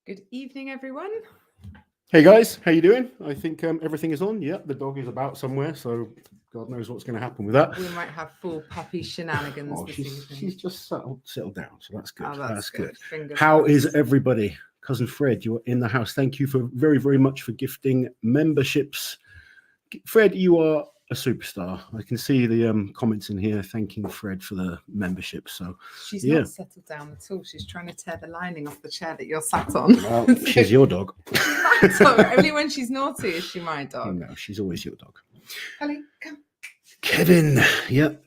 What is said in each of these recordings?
Good evening, everyone. Hey guys, how you doing? I think everything is on. Yeah, the dog is about somewhere, so God knows what's going to happen with that. We might have full puppy shenanigans this evening. She's just settled down, so that's good. Oh, that's good. Fingers How crossed. is everybody? Cousin Fred, you're in the house. Thank you for very much for gifting memberships. Fred, you are a superstar. I can see the comments in here thanking Fred for the membership. So she's not settled down at all. She's trying to tear the lining off the chair that you're sat on. Well, she's your dog. Only when she's naughty is she my dog. No, she's always your dog. Ellie, come. Kevin, yep.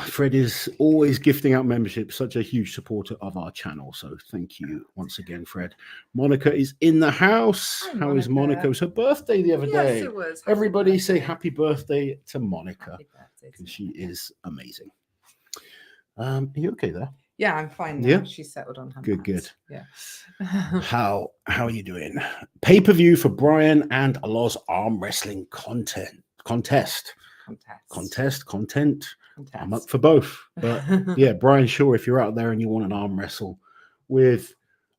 Fred is always gifting out memberships, such a huge supporter of our channel. So thank you once again, Fred. Monica is in the house. Hi, How is Monica? It was her birthday the other day. Yes, it was. Everybody say happy birthday to Monica, because she Monica. is amazing. Are you okay there? Yeah, I'm fine now. Yeah? She's settled on her Good. Yeah. How are you doing? Pay-per-view for Brian and Loz arm wrestling content. Content. I'm up for both. But yeah, Brian Shaw, if you're out there and you want an arm wrestle with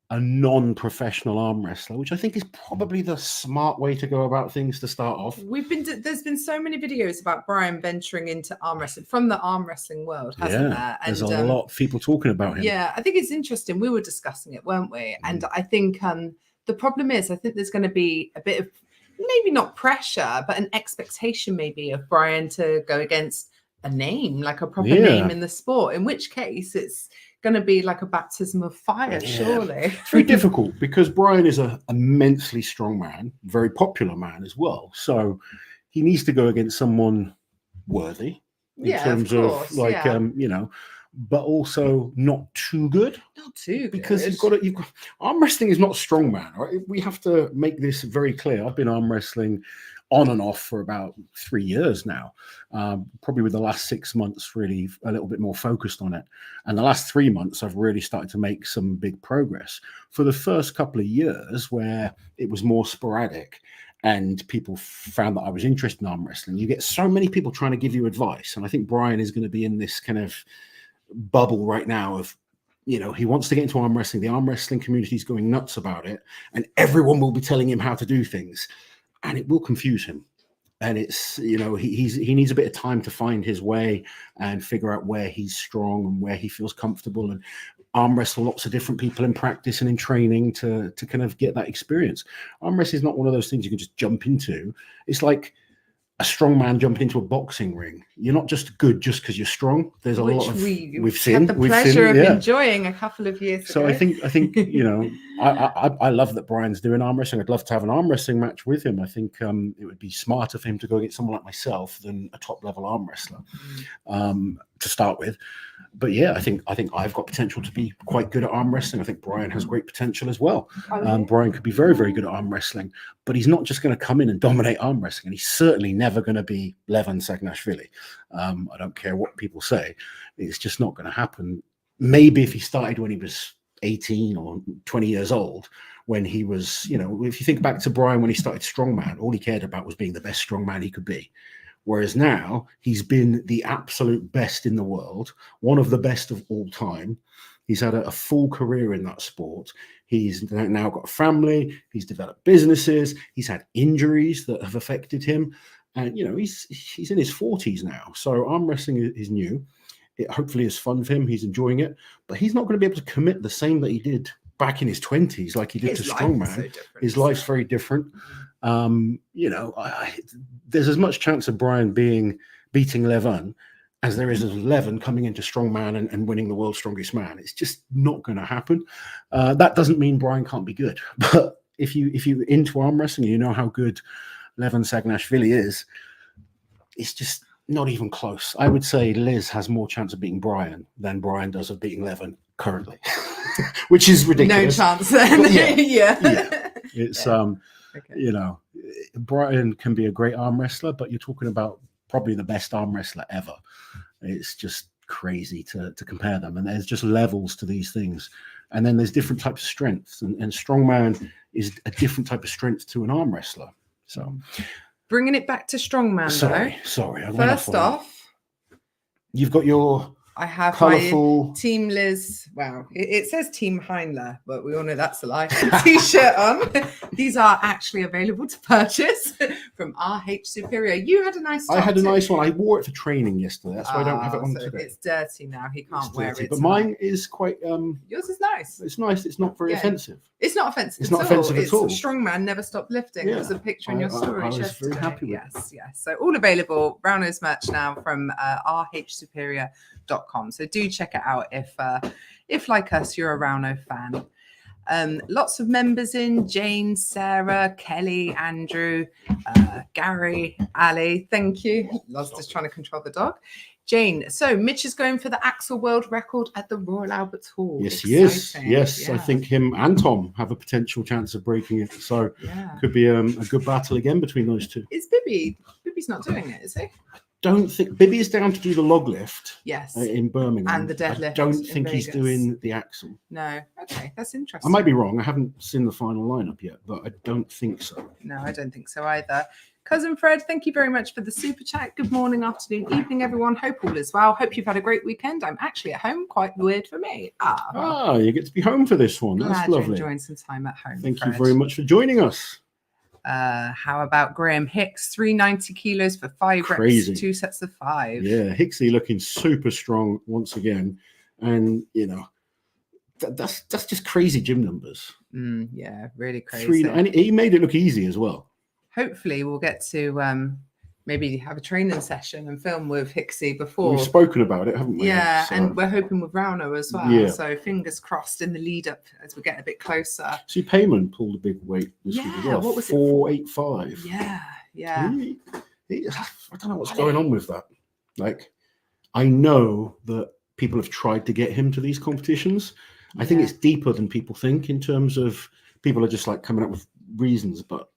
a non-professional arm wrestler, which I think is probably the smart way to go about things to start off. There's been so many videos about Brian venturing into arm wrestling from the arm wrestling world, hasn't there? And there's a lot of people talking about him. Yeah, I think it's interesting. We were discussing it, weren't we? And I think the problem is, I think there's going to be a bit of maybe not pressure, but an expectation maybe of Brian to go against a name, like a proper name in the sport, in which case it's going to be like a baptism of fire, surely. It's very difficult because Brian is an immensely strong man, very popular man as well. So he needs to go against someone worthy in terms of but also not too good. Not too good. Because you've got arm wrestling is not strongman, right? We have to make this very clear. I've been arm wrestling on and off for about 3 years now, probably with the last 6 months really a little bit more focused on it. And the last 3 months, I've really started to make some big progress. For the first couple of years where it was more sporadic and people found that I was interested in arm wrestling, you get so many people trying to give you advice. And I think Brian is going to be in this kind of bubble right now of, he wants to get into arm wrestling. The arm wrestling community is going nuts about it. And everyone will be telling him how to do things. And it will confuse him. And it's, he needs a bit of time to find his way and figure out where he's strong and where he feels comfortable, and arm wrestle lots of different people in practice and in training to kind of get that experience. Arm wrestling is not one of those things you can just jump into. It's like a strong man jumping into a boxing ring. You're not just good just because you're strong. There's a lot of we've seen the pleasure of enjoying a couple of years ago. So I think I love that Brian's doing arm wrestling. I'd love to have an arm wrestling match with him. I think it would be smarter for him to go against someone like myself than a top level arm wrestler to start with. But yeah, I think I've got potential to be quite good at arm wrestling. I think Brian has great potential as well. Brian could be very good at arm wrestling, but he's not just going to come in and dominate arm wrestling, and he's certainly never going to be Levan Sagnashvili. I don't care what people say. It's just not going to happen. Maybe if he started when he was 18 or 20 years old, when he was, if you think back to Brian when he started Strongman, all he cared about was being the best strongman he could be. Whereas now he's been the absolute best in the world, one of the best of all time. He's had a full career in that sport. He's now got a family. He's developed businesses. He's had injuries that have affected him. And, he's in his 40s now. So arm wrestling is new. It hopefully is fun for him. He's enjoying it. But he's not going to be able to commit the same that he did back in his 20s like he did to Strongman. His life's very different. There's as much chance of Brian beating Levan as there is of Levan coming into Strongman and winning the world's strongest man. It's just not going to happen. That doesn't mean Brian can't be good. But if you're into arm wrestling, you know how good Levan Sagnashvili is, it's just not even close. I would say Liz has more chance of beating Brian than Brian does of beating Levan currently, which is ridiculous. No chance then. Yeah. It's Brian can be a great arm wrestler, but you're talking about probably the best arm wrestler ever. It's just crazy to compare them, and there's just levels to these things, and then there's different types of strengths, and strongman is a different type of strength to an arm wrestler. So bringing it back to strongman, sorry. First off, you've got your I have Colourful. my Team Liz. Wow, it says Team Heinler, but we all know that's a lie. T-shirt on. These are actually available to purchase from RH Superior. You had a nice top I had a too. nice one. I wore it for training yesterday. That's why I don't have it on so today. It's dirty now. He can't It's wear dirty, it. but tonight. mine is quite. Yours is nice. It's nice. It's not very offensive. It's not offensive. It's not offensive at all. Strongman never stopped lifting. Yeah. There's a picture in your story. I was yesterday. very happy with it. Yes. So all available. Brown Nose merch now from rhsuperior.com. So do check it out if like us, you're a Rauno fan. Lots of members in: Jane, Sarah, Kelly, Andrew, Gary, Ali. Thank you. Loz just trying to control the dog. Jane, so Mitch is going for the Axel World Record at the Royal Albert Hall. Yes, he is. Yes, I think him and Tom have a potential chance of breaking it. So could be a good battle again between those two. Is Bibby? Bibby's not doing it, is he? Don't think Bibby is down to do the log lift. Yes. In Birmingham. And the deadlift. I don't think he's doing the Axel. No. Okay, that's interesting. I might be wrong. I haven't seen the final lineup yet, but I don't think so. No, I don't think so either. Cousin Fred, thank you very much for the super chat. Good morning, afternoon, evening, everyone. Hope all is well. Hope you've had a great weekend. I'm actually at home. Quite weird for me. You get to be home for this one. That's lovely. You're enjoying some time at home. Thank you very much for joining us. How about Graham Hicks? 390 kilos for 5 Crazy. reps, 2 sets of 5. Yeah, Hicksy looking super strong once again. And, that's just crazy gym numbers. Yeah, really crazy. And he made it look easy as well. Hopefully we'll get to maybe have a training session and film with Hicksy before. We've spoken about it, haven't we? Yeah, so. And we're hoping with Rauno as well. Yeah. So fingers crossed in the lead up as we get a bit closer. See, Payman pulled a big weight this week as well. What was 485. Yeah. I don't know what's going on with that. Like, I know that people have tried to get him to these competitions. I think it's deeper than people think in terms of people are just like coming up with reasons, but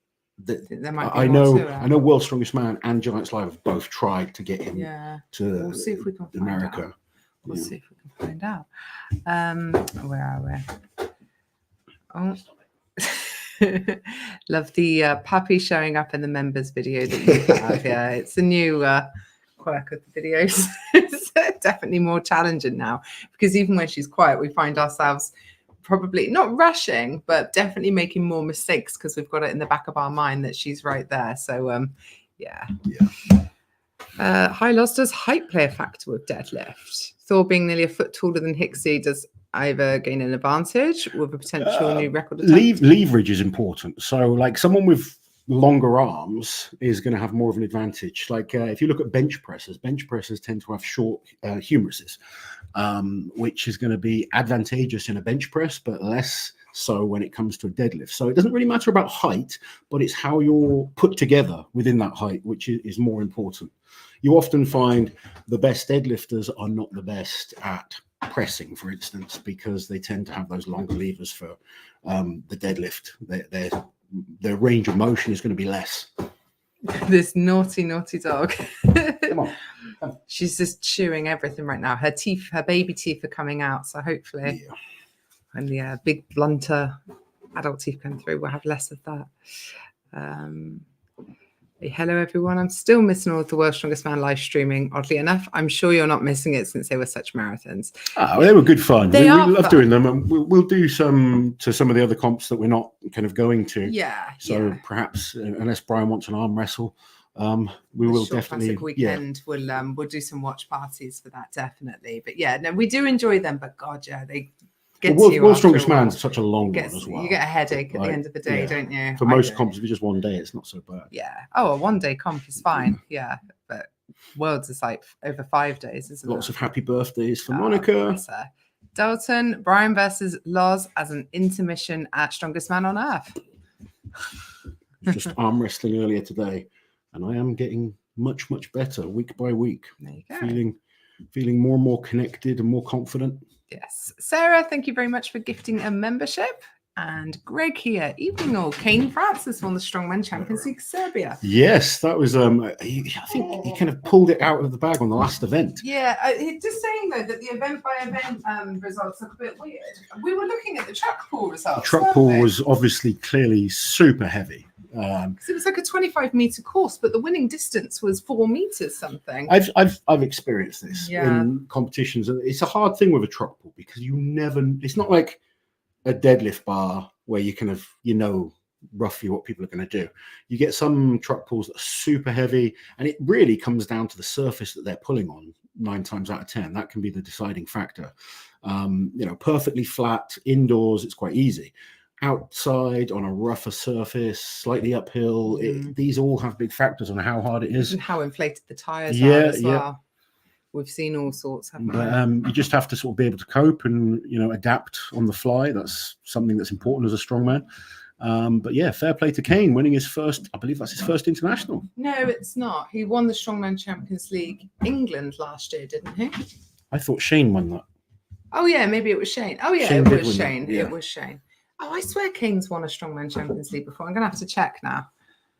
I know World's Strongest Man and Giants Live have both tried to get him to we'll see if we can America. We'll see if we can find out. Where are we? Oh, love the puppy showing up in the members video that you have. Yeah, it's a new quirk of the videos. It's definitely more challenging now because even when she's quiet, we find ourselves probably not rushing, but definitely making more mistakes because we've got it in the back of our mind that she's right there. So, High Loss, does height play a factor with deadlift? Thor being nearly a foot taller than Hicksy, does either gain an advantage with a potential new record attempt? Leverage is important. So, like someone with longer arms is going to have more of an advantage. Like if you look at bench pressers tend to have short humeruses, which is going to be advantageous in a bench press, but less so when it comes to a deadlift. So it doesn't really matter about height, but it's how you're put together within that height, which is more important. You often find the best deadlifters are not the best at pressing, for instance, because they tend to have those longer levers for the deadlift. Their range of motion is going to be less. This naughty dog. Come on. She's just chewing everything right now. Her teeth, her baby teeth are coming out. So hopefully when the big, blunter adult teeth come through, we'll have less of that. Hello, everyone. I'm still missing all of the World's Strongest Man live streaming, oddly enough. I'm sure you're not missing it since they were such marathons. They were good fun. We love fun. doing them. And we'll do some to some of the other comps that we're not kind of going to. So perhaps, unless Brian wants an arm wrestle, we will definitely. Weekend, we'll do some watch parties for that, definitely. But we do enjoy them. But God, they get to you. World's Strongest Man's such a long one as well. You get a headache at the end of the day, don't you? For most comps, if it's just one day, it's not so bad. Yeah. Oh, a one-day comp is fine. Yeah, but Worlds is like over 5 days, isn't it? Lots of happy birthdays for Monica. Dalton, Brian versus Loz as an intermission at Strongest Man on Earth. Just arm wrestling earlier today, and I am getting much better week by week. There you go. Feeling more and more connected and more confident. Yes. Sarah, thank you very much for gifting a membership. And Greg here, evening all. Kane Francis won the Strongman Champions League Serbia. Yes, that was, I think he kind of pulled it out of the bag on the last event. Yeah, just saying though that the event by event results look a bit weird. We were looking at the truck pull results. The truck pull was obviously clearly super heavy. Because it was like a 25-meter course, but the winning distance was 4 meters something. I've experienced this Yeah. in competitions. It's a hard thing with a truck pull because you never. It's not like a deadlift bar where you kind of roughly what people are going to do. You get some truck pulls that are super heavy, and it really comes down to the surface that they're pulling on 9 times out of 10. That can be the deciding factor. Perfectly flat indoors, it's quite easy. Outside on a rougher surface, slightly uphill, these all have big factors on how hard it is and how inflated the tires are as well. Yeah. We've seen all sorts, haven't But we? you just have to sort of be able to cope and adapt on the fly. That's something that's important as a strongman. But yeah, fair play to Kane winning his first. I believe that's his first international. No, it's not. He won the Strongman Champions League England last year, didn't he? I thought Shane won that. Oh yeah, maybe it was Shane. Oh yeah, Shane it did was win that, Shane. yeah. It was Shane. Oh, I swear Kane's won a Strongman Champions League before. I'm gonna have to check now.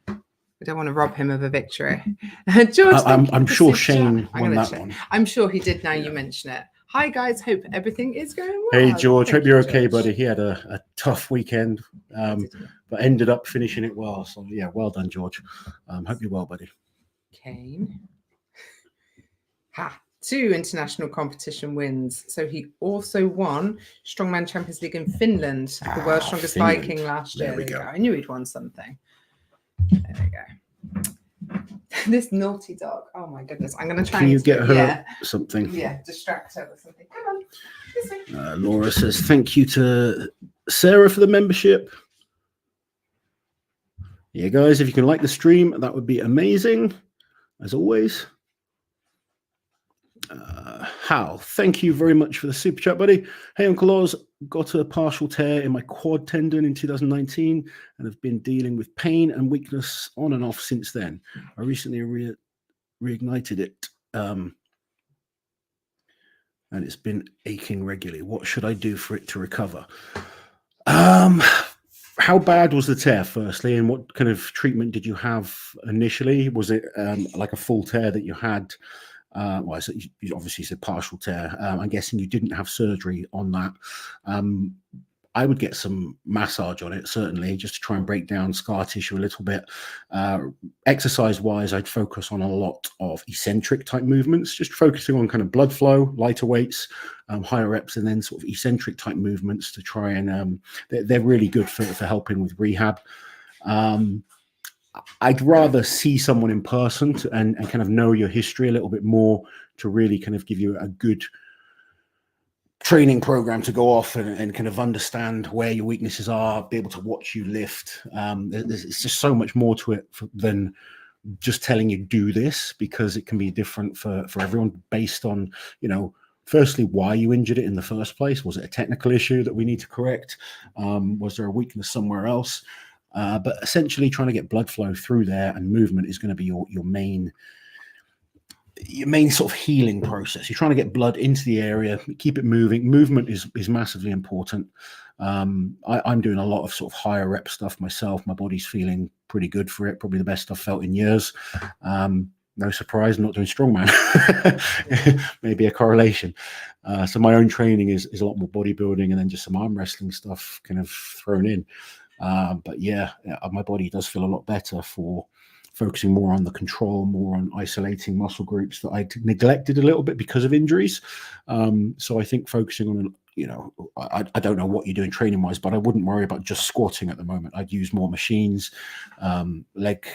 We don't want to rob him of a victory. George, I'm sure Shane won that check. one. I'm sure he did now you mention it. Hi guys, hope everything is going well. Hey George, Thank hope you're you, okay, George. buddy. He had a tough weekend, but ended up finishing it well. So yeah, well done, George. Hope you're well, buddy. Kane. 2 international competition wins. So he also won Strongman Champions League in Finland, the world's strongest Finland. Viking last year. There we go. I knew he'd won something. There we go. This naughty dog. Oh my goodness. I'm going to try Can you and get her something? Yeah, distract her with something. Come on. This way. Laura says, thank you to Sarah for the membership. Yeah, guys, if you can like the stream, that would be amazing, as always. Hal, thank you very much for the super chat, buddy. Hey, Uncle Oz, got a partial tear in my quad tendon in 2019 and have been dealing with pain and weakness on and off since then. I recently reignited it, and it's been aching regularly. What should I do for it to recover? How bad was the tear, firstly, and what kind of treatment did you have initially? Was it like a full tear that you had? Well, so you obviously said partial tear. I'm guessing you didn't have surgery on that. I would get some massage on it, certainly, just to try and break down scar tissue a little bit. Exercise-wise, I'd focus on a lot of eccentric type movements, just focusing on kind of blood flow, lighter weights, higher reps, and then sort of eccentric type movements to try and they're really good for helping with rehab. I'd rather see someone in person and kind of know your history a little bit more to really kind of give you a good training program to go off and kind of understand where your weaknesses are, be able to watch you lift. It's just so much more to it than just telling you do this, because it can be different for everyone based on, firstly, why you injured it in the first place. Was it a technical issue that we need to correct? Was there a weakness somewhere else? But essentially trying to get blood flow through there, and movement is going to be your main sort of healing process. You're trying to get blood into the area, keep it moving. Movement is massively important. I'm doing a lot of sort of higher rep stuff myself. My body's feeling pretty good for it. Probably the best I've felt in years. No surprise, I'm not doing strongman. Maybe a correlation. So my own training is a lot more bodybuilding and then just some arm wrestling stuff kind of thrown in. But yeah, my body does feel a lot better for focusing more on the control, more on isolating muscle groups that I neglected a little bit because of injuries. So I think focusing on, I don't know what you're doing training wise, but I wouldn't worry about just squatting at the moment. I'd use more machines, leg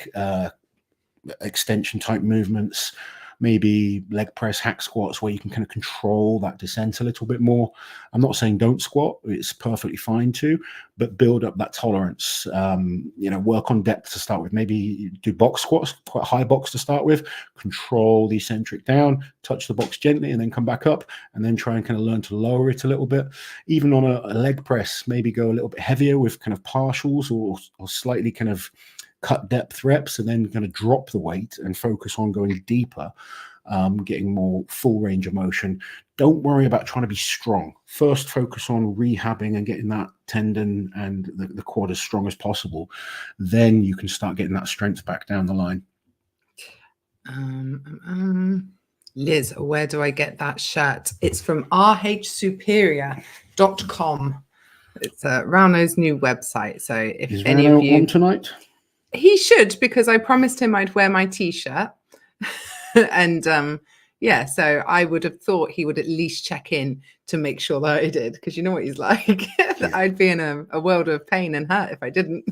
extension type movements, maybe leg press, hack squats, where you can kind of control that descent a little bit more. I'm not saying don't squat, it's perfectly fine to, but build up that tolerance. Work on depth to start with. Maybe do box squats, quite high box to start with, control the eccentric down, touch the box gently and then come back up, and then try and kind of learn to lower it a little bit. Even on a leg press, maybe go a little bit heavier with kind of partials or slightly kind of cut depth reps, and then kind of drop the weight and focus on going deeper, getting more full range of motion. Don't worry about trying to be strong. First, focus on rehabbing and getting that tendon and the quad as strong as possible. Then you can start getting that strength back down the line. Liz, where do I get that shirt? It's from rhsuperior.com. It's Rano's new website. So if Is any Rano of you on tonight? He should, because I promised him I'd wear my t-shirt. And yeah, so I would have thought he would at least check in to make sure that I did, because you know what he's like. Yeah. I'd be in a world of pain and hurt if I didn't.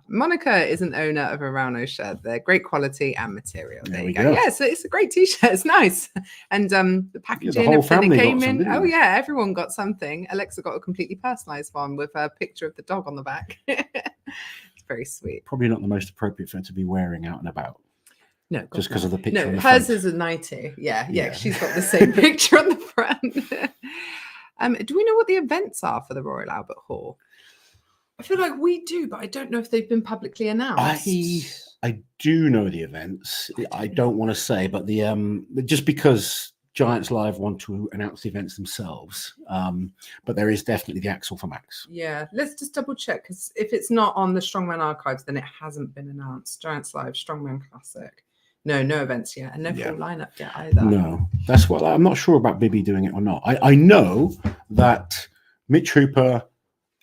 Monica is an owner of a Rauno shirt. They're great quality and material. There you go. Yeah, so it's a great t-shirt. It's nice. And the packaging, whole everything that family came got some, in. didn't Oh they? yeah, everyone got something. Alexa got a completely personalized one with a picture of the dog on the back. It's very sweet. Probably not the most appropriate for her to be wearing out and about. No, God, Just because no. of the picture No, on the hers front. is a 90. Yeah, Yeah. she's got the same picture on the front. Do we know what the events are for the Royal Albert Hall? I feel like we do, but I don't know if they've been publicly announced. I do know the events. I don't want to say, but the just because Giants Live want to announce the events themselves, but there is definitely the Axel for Max. Yeah, let's just double check, because if it's not on the Strongman archives, then it hasn't been announced. Giants Live, Strongman Classic. No events yet, and no full lineup yet either. No, that's what I'm not sure about Bibby doing it or not. I know that Mitch Hooper,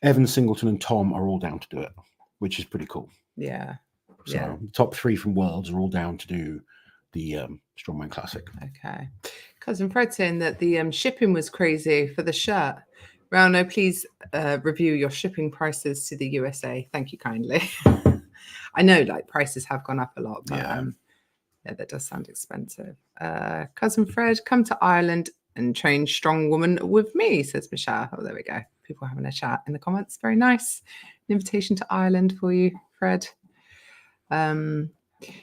Evan Singleton, and Tom are all down to do it, which is pretty cool. Yeah. So the top 3 from Worlds are all down to do the Strongman Classic. Okay. Cousin Fred saying that the shipping was crazy for the shirt. Rauno, please review your shipping prices to the USA. Thank you kindly. I know like prices have gone up a lot, but yeah, that does sound expensive. Cousin Fred, come to Ireland and train strong woman with me, says Michelle. Oh, there we go. People having a chat in the comments. Very nice. An invitation to Ireland for you, Fred.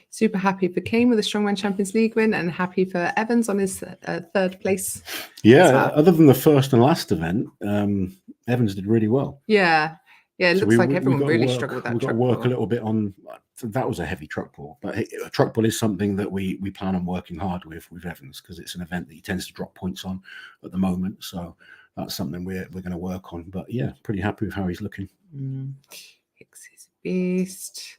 Super happy for Kane with the Strongman Champions League win, and happy for Evans on his 3rd place. Yeah, other than the first and last event, Evans did really well. Yeah, it looks like everyone really struggled with that. We've got to work a little bit on that. Was a heavy truck pull, but a truck pull is something that we plan on working hard with Evans, because it's an event that he tends to drop points on at the moment. So that's something we're going to work on. But yeah, pretty happy with how he's looking. Hicks is a beast.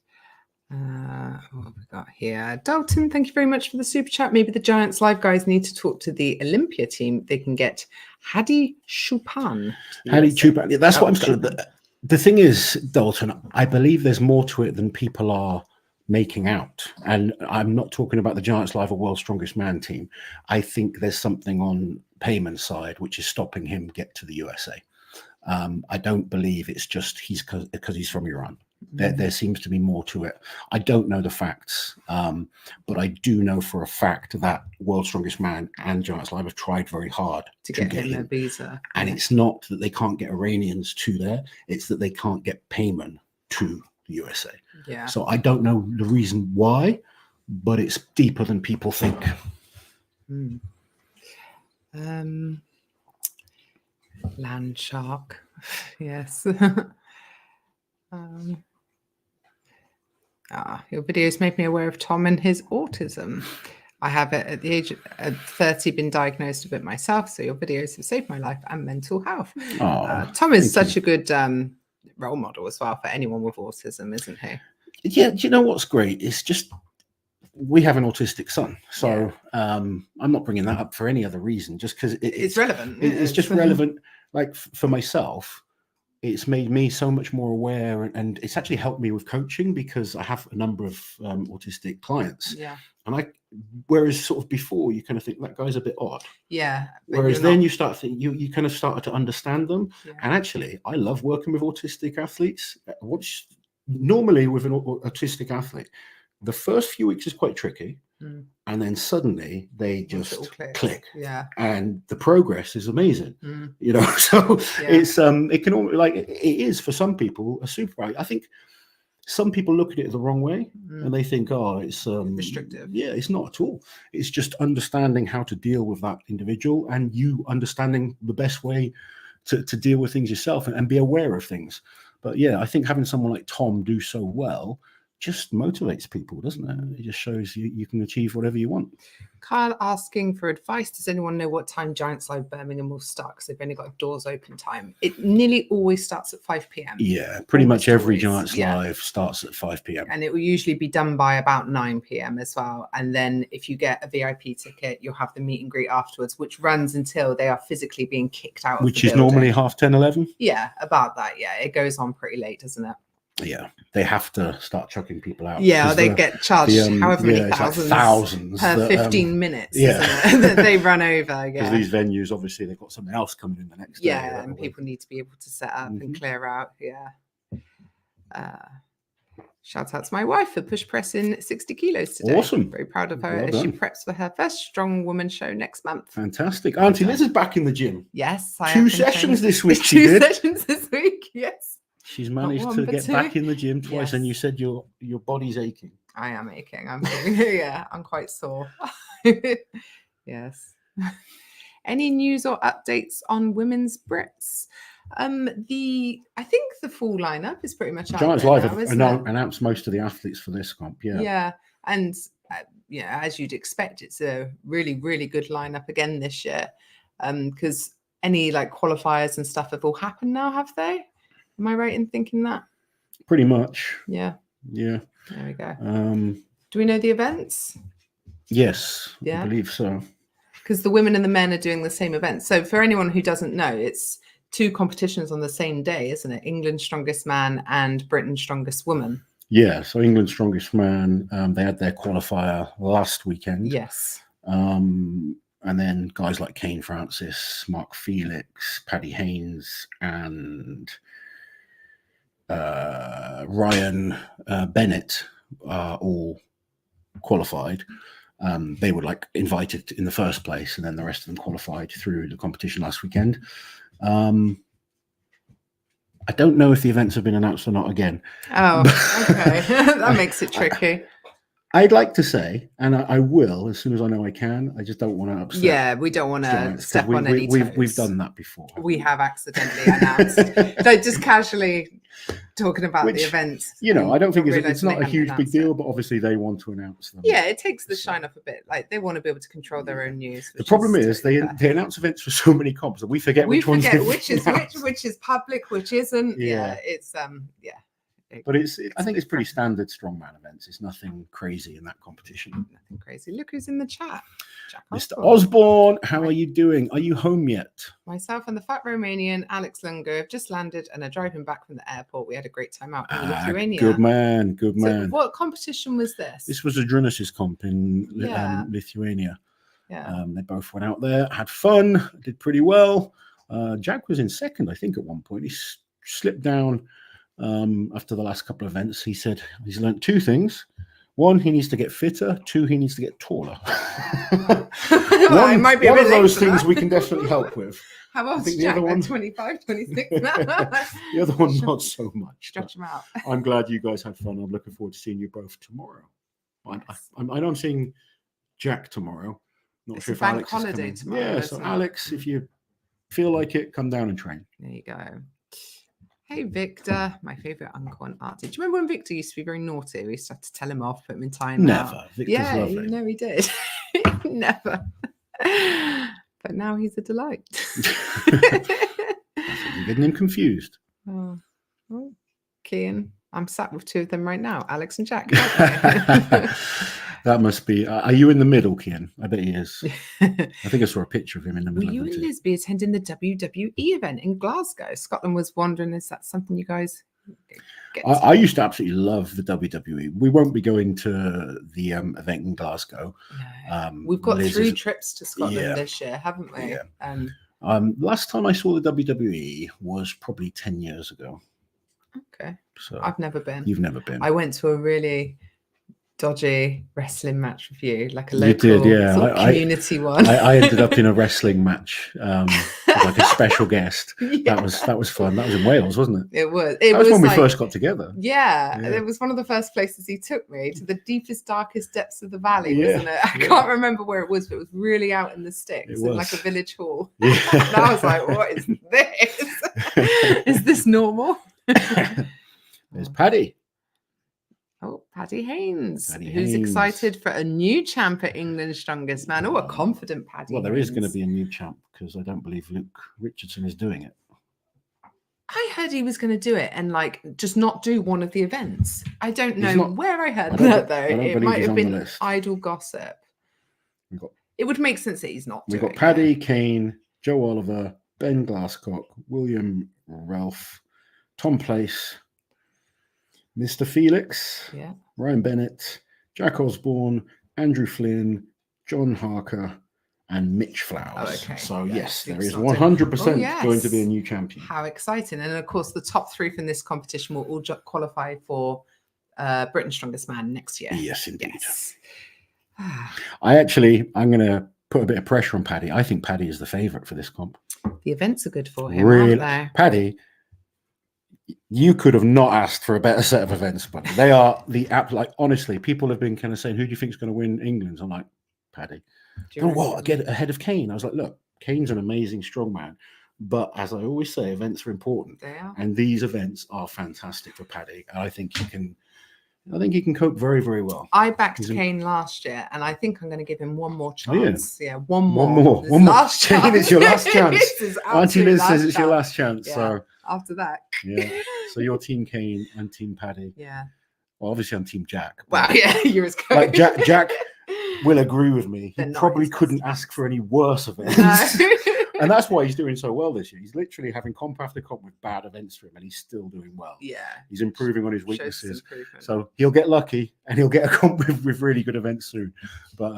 What have we got here? Dalton, thank you very much for the super chat. Maybe the Giants Live guys need to talk to the Olympia team. They can get Hadi Choupan. Hadi Choupan. That's what I'm saying. The thing is, Dalton, I believe there's more to it than people are making out. And I'm not talking about the Giants Live or World's Strongest Man team. I think there's something on Payman's side which is stopping him get to the USA. I don't believe it's just because he's from Iran. There seems to be more to it. I don't know the facts, but I do know for a fact that World's Strongest Man and Giants Live have tried very hard to get him a visa. And it's not that they can't get Iranians to there, it's that they can't get Payman to the USA. Yeah. So I don't know the reason why, but it's deeper than people think. Land shark. Yes. Your videos made me aware of Tom and his autism. I have at the age of 30 been diagnosed with it myself, so your videos have saved my life and mental health. Tom is such a good role model as well for anyone with autism, isn't he? Yeah, do you know what's great? It's just we have an autistic son, so I'm not bringing that up for any other reason, just because it's relevant. It's just relevant. Like for myself, it's made me so much more aware, and it's actually helped me with coaching because I have a number of autistic clients. Yeah. And whereas sort of before you kind of think that guy's a bit odd. Yeah. Whereas then you start thinking, you kind of started to understand them. Yeah. And actually, I love working with autistic athletes. Normally with an autistic athlete, the first few weeks is quite tricky. And then suddenly they just click. Yeah. And the progress is amazing. You know, so it's it can almost, like it is for some people a super. I think some people look at it the wrong way and they think, oh, it's restrictive. Yeah, it's not at all. It's just understanding how to deal with that individual and you understanding the best way to deal with things yourself and be aware of things. But yeah, I think having someone like Tom do so well just motivates people, doesn't it? It just shows you can achieve whatever you want. Kyle asking for advice. Does anyone know what time Giants Live Birmingham will start? Because they've only got doors open time. It nearly always starts at 5 p.m. Yeah, pretty much every Giants Live starts at 5 p.m. And it will usually be done by about 9 p.m. as well. And then if you get a VIP ticket, you'll have the meet and greet afterwards, which runs until they are physically being kicked out. Which is normally 10:30, 11? Yeah, about that. Yeah, it goes on pretty late, doesn't it? Yeah, they have to start chucking people out. Yeah, because they get charged however many it's like thousands, thousands per that, 15 minutes, yeah. isn't it? That they run over. Because Yeah. these venues, obviously, they've got something else coming in the next day. Yeah, and people need to be able to set up and clear out. Yeah. Shout out to my wife for push pressing 60 kilos today. Awesome. Very proud of her Well as she done. preps for her first Strong Woman show next month. Fantastic. Auntie Liz is back in the gym. Yes. I 2 have been sessions training. this week she 2 did. sessions this week, yes. She's managed one, to but get 2. back in the gym twice, Yes. and you said your body's aching. I am aching. I'm feeling, yeah, I'm quite sore. Yes. Any news or updates on women's Brits? I think the full lineup is pretty much out Giants there Live now, have isn't it? announced most of the athletes for this comp. Yeah. Yeah, and as you'd expect, it's a really, really good lineup again this year. Because any like qualifiers and stuff have all happened now, have they? Am I right in thinking that? Pretty much. Yeah. Yeah. There we go. Do we know the events? Yes, Yeah. I believe so. Because the women and the men are doing the same event. So for anyone who doesn't know, it's 2 competitions on the same day, isn't it? England's Strongest Man and Britain's Strongest Woman. Yeah, so England's Strongest Man, they had their qualifier last weekend. Yes. And then guys like Kane Francis, Mark Felix, Paddy Haynes, and Ryan Bennett are all qualified. They were like invited in the first place, and then the rest of them qualified through the competition last weekend. I don't know if the events have been announced or not again. Oh, okay. That makes it tricky. I'd like to say, and I will as soon as I know I can. I just don't want to upset. Yeah, we don't want to step on any toes. We've done that before. We have accidentally announced. So just casually talking about the events. You know, I don't think it's not a huge big deal, but obviously they want to announce them. Yeah, it takes the shine off a bit. Like they want to be able to control their own news. The problem is they announce events for so many comps that we forget which ones. Which is public, which isn't. Yeah, it's yeah. But I think it's pretty standard strongman events. It's nothing crazy in that competition. Nothing crazy. Look who's in the chat. Jack Mr. Osborne, how are you doing? Are you home yet? Myself and the fat Romanian Alex Lungo have just landed and are driving back from the airport. We had a great time out in Lithuania. Good man, good man. So what competition was this? This was a Drinis's comp in Lithuania. Yeah. They both went out there, had fun, did pretty well. Jack was in second, I think, at one point. He slipped down. After the last couple of events, he said he's learned 2 things. 1, he needs to get fitter. 2, he needs to get taller. One of those things we can definitely help with. How old is Jack? 25, 26? The other one, not so much. Stretch him out. I'm glad you guys had fun. I'm looking forward to seeing you both tomorrow. Yes. I know I'm seeing Jack tomorrow. Not sure if Alex is coming. Tomorrow. Yeah, so Alex, if you feel like it, come down and train. There you go. Hey, Victor, my favourite uncle and auntie. Do you remember when Victor used to be very naughty? We used to have to tell him off, put him in time. Never. Victor's lovely. No, he did. Never. But now he's a delight. You're getting him confused. Oh, Kian. I'm sat with 2 of them right now, Alex and Jack. That must be. Are you in the middle, Kian? I bet he is. I think I saw a picture of him in the middle. Will you and Liz be attending the WWE event in Glasgow? Scotland was wondering, is that something you guys get to? I used to absolutely love the WWE. We won't be going to the event in Glasgow. No. We've got Liz 3 trips to Scotland this year, haven't we? Yeah. Last time I saw the WWE was probably 10 years ago. Okay. So I've never been. You've never been. I went to a really dodgy wrestling match with you, like a local sort of community one. I ended up in a wrestling match, like a special guest. Yeah. That was fun. That was in Wales, wasn't it? It was. That was when we first got together. Yeah, it was one of the first places he took me, to the deepest, darkest depths of the valley, wasn't it? I can't remember where it was, but it was really out in the sticks, in like a village hall. Yeah. And I was like, "What is this? Is this normal?" There's Paddy. Oh, Paddy Haynes, who's excited for a new champ at England's Strongest Man. Oh, a confident Paddy. Well, there is going to be a new champ because I don't believe Luke Richardson is doing it. I heard he was going to do it and like just not do one of the events. I don't know where I heard that though. It might have been idle gossip. It would make sense that he's not. We've got Paddy, Kane, Joe Oliver, Ben Glasscock, William Ralph, Tom Place. Mr. Felix, Yeah. Ryan Bennett, Jack Osborne, Andrew Flynn, John Harker, and Mitch Flowers. Oh, okay. So Yeah, yes, there Luke's is not doing- 100% going to be a new champion. How exciting. And of course, the top 3 from this competition will all qualify for Britain's Strongest Man next year. Yes, indeed. Yes. I'm going to put a bit of pressure on Paddy. I think Paddy is the favourite for this comp. The events are good for him, Really, aren't they? Paddy, you could have not asked for a better set of events, but they are the app. Like, honestly, people have been kind of saying, who do you think is going to win England's? I'm like, Paddy. Oh, what? I get ahead of Kane. I was like, look, Kane's an amazing strongman, but as I always say, events are important. They are. And these events are fantastic for Paddy. I think he can cope very, very well. I backed Kane last year, and I think I'm going to give him one more chance. Oh, yeah. One more. One more. Last chance. Kane, it's your last chance. Auntie Liz says it's your chance. last chance. Yeah. So After that. yeah. So you're Team Kane and Team Paddy. Yeah. Well, obviously I'm Team Jack. Wow. Yeah, you're as good. Like Jack will agree with me. He They're probably nice. couldn't ask for any worse events. No. And that's why he's doing so well this year. He's literally having comp after comp with bad events for him, and he's still doing well. Yeah. He's improving on his Shows weaknesses. improvement. So he'll get lucky and he'll get a comp with really good events soon. But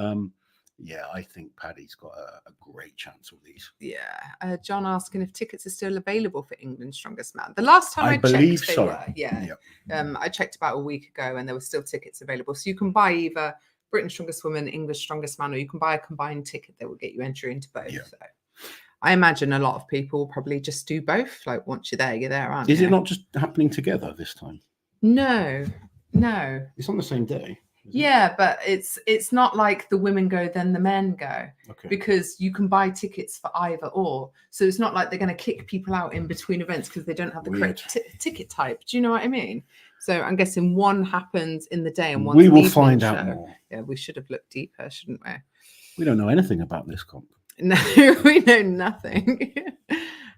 yeah, I think Paddy's got a great chance with these. Yeah. John asking if tickets are still available for England's Strongest Man. The last time I believe checked, they so. were. Yeah. Yep. I checked about a week ago, and there were still tickets available. So you can buy either Britain's Strongest Woman, English Strongest Man, or you can buy a combined ticket that will get you entry into both. Yeah. So I imagine a lot of people will probably just do both. Like once you're there, aren't you? Is it not just happening together this time? No. It's on the same day. Yeah, but it's not like the women go, then the men go. Okay. Because you can buy tickets for either or. So it's not like they're going to kick people out in between events because they don't have the correct ticket type. Do you know what I mean? So I'm guessing one happens in the day and one. We will find out more. Yeah, we should have looked deeper, shouldn't we? We don't know anything about this comp. No, we know nothing.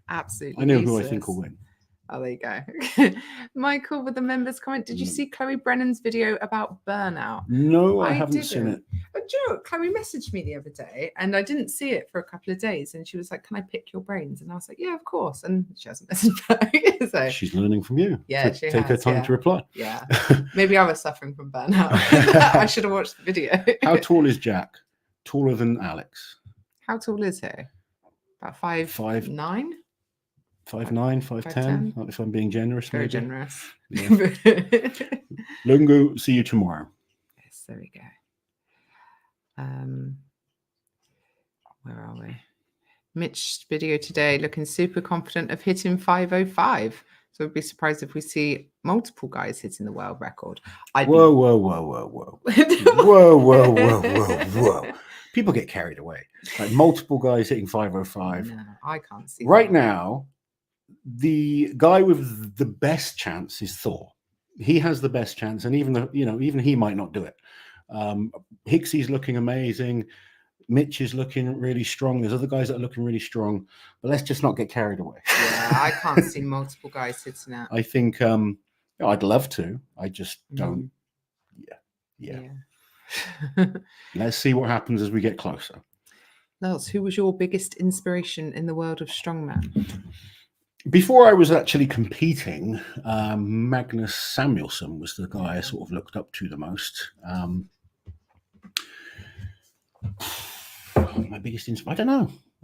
Absolutely. I know useless. who I think will win. Oh, there you go. Michael with the members comment. Did you see Chloe Brennan's video about burnout? No, I haven't seen it. But do you know what? Chloe messaged me the other day and I didn't see it for a couple of days. And she was like, can I pick your brains? And I was like, yeah, of course. And she hasn't messaged back. So she's learning from you. Yeah, she take her time to reply. Yeah. Maybe I was suffering from burnout. I should have watched the video. How tall is Jack? Taller than Alex? How tall is he? About 5'9"? 5'9", 5'10", not if I'm being generous. Very maybe. generous. Yeah. Lungu, see you tomorrow. Yes, there we go. Where are we? Mitch's video today looking super confident of hitting 5:05. So I'd be surprised if we see multiple guys hitting the world record. Whoa. Whoa. People get carried away. Like multiple guys hitting 5:05. No, I can't see. Right now, the guy with the best chance is Thor. He has the best chance, and even he might not do it. Hicksy's looking amazing. Mitch is looking really strong. There's other guys that are looking really strong, but let's just not get carried away. Yeah, I can't see multiple guys hitting that. I think I'd love to. I just don't. Yeah. Let's see what happens as we get closer. Loz, who was your biggest inspiration in the world of strongman? Before I was actually competing, Magnus Samuelsson was the guy I sort of looked up to the most. My biggest inspiration,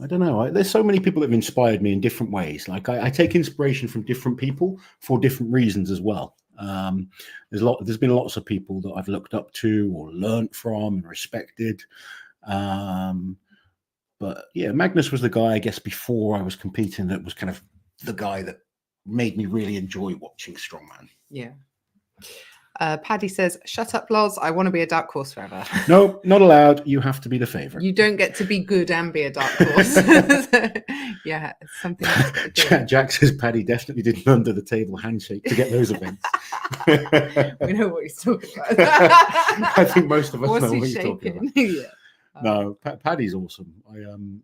I don't know. There's so many people that have inspired me in different ways. Like I take inspiration from different people for different reasons as well. There's been lots of people that I've looked up to or learnt from and respected. But yeah, Magnus was the guy, I guess, before I was competing that was kind of the guy that made me really enjoy watching strongman. Yeah. Paddy says, shut up, Loz. I want to be a dark horse forever. No, not allowed. You have to be the favorite. You don't get to be good and be a dark horse. Yeah, it's something. Jack says Paddy definitely did an under the table handshake to get those events. We know what he's talking about. I think most of us know what he's talking about. Yeah. No, Paddy's awesome.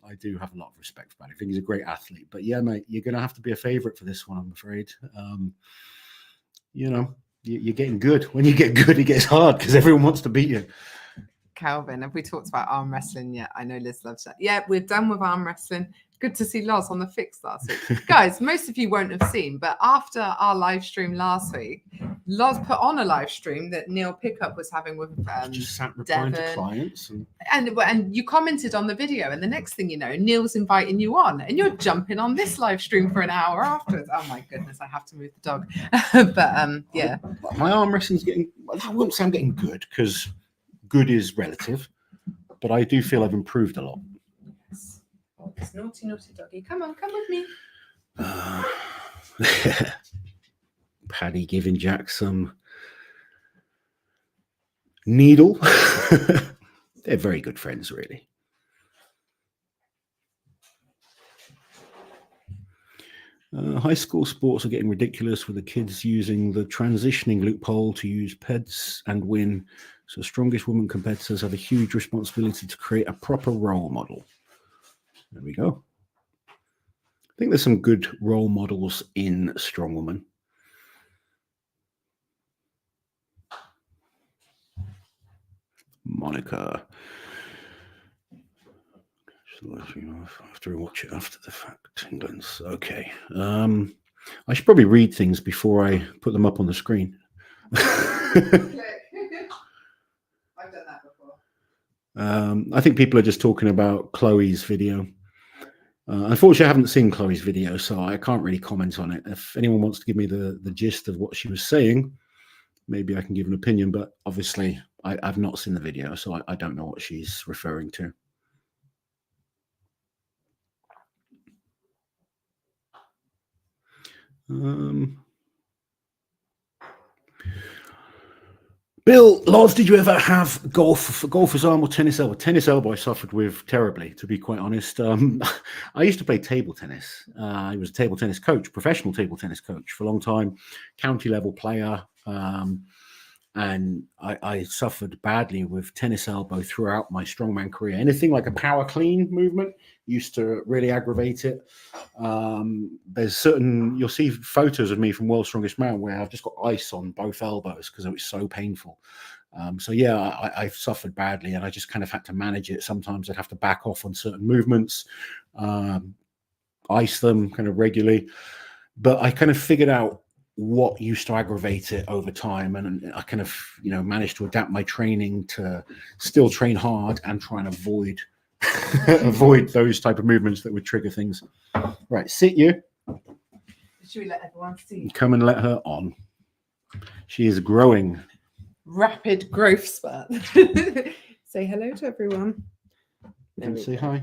I do have a lot of respect for Paddy. I think he's a great athlete. But yeah, mate, you're going to have to be a favorite for this one, I'm afraid. You're getting good. When you get good, it gets hard because everyone wants to beat you. Calvin, have we talked about arm wrestling yet? I know Liz loves that. Yeah, we're done with arm wrestling. Good to see Loz on the fix last week. Guys, most of you won't have seen, but after our live stream last week, Loz put on a live stream that Neil Pickup was having with just sat replying to Devon. clients. And you commented on the video, and the next thing you know, Neil's inviting you on, and you're jumping on this live stream for an hour afterwards. Oh my goodness, I have to move the dog. But yeah, my arm wrestling's getting. I wouldn't say I'm getting good, because good is relative, but I do feel I've improved a lot. yes. Oh, this naughty doggy, come on, come with me. Paddy giving Jack some needle. They're very good friends, really. High school sports are getting ridiculous, with the kids using the transitioning loophole to use PEDs and win. So strongest women competitors have a huge responsibility to create a proper role model. There we go. I think there's some good role models in Strong Woman. Monica. I have to rewatch it after the fact. England's okay. I should probably read things before I put them up on the screen. I've done that before. I think people are just talking about Chloe's video. Unfortunately, I haven't seen Chloe's video, so I can't really comment on it. If anyone wants to give me the gist of what she was saying, maybe I can give an opinion, but obviously I've not seen the video, so I don't know what she's referring to. Bill, Loz, did you ever have golfer's arm or tennis elbow? Tennis elbow I suffered with terribly, to be quite honest. I used to play table tennis. I was a table tennis coach, professional table tennis coach for a long time, county level player. And I suffered badly with tennis elbow throughout my strongman career. Anything like a power clean movement used to really aggravate it. You'll see photos of me from World's Strongest Man where I've just got ice on both elbows because it was so painful. So yeah, I've suffered badly, and I just kind of had to manage it. Sometimes I'd have to back off on certain movements, ice them kind of regularly. But I kind of figured out what used to aggravate it over time, and I kind of managed to adapt my training to still train hard and try and avoid those type of movements that would trigger things. Right, sit you. Should we let everyone see? Come and let her on. She is growing. Rapid growth spurt. Say hello to everyone. And say hi.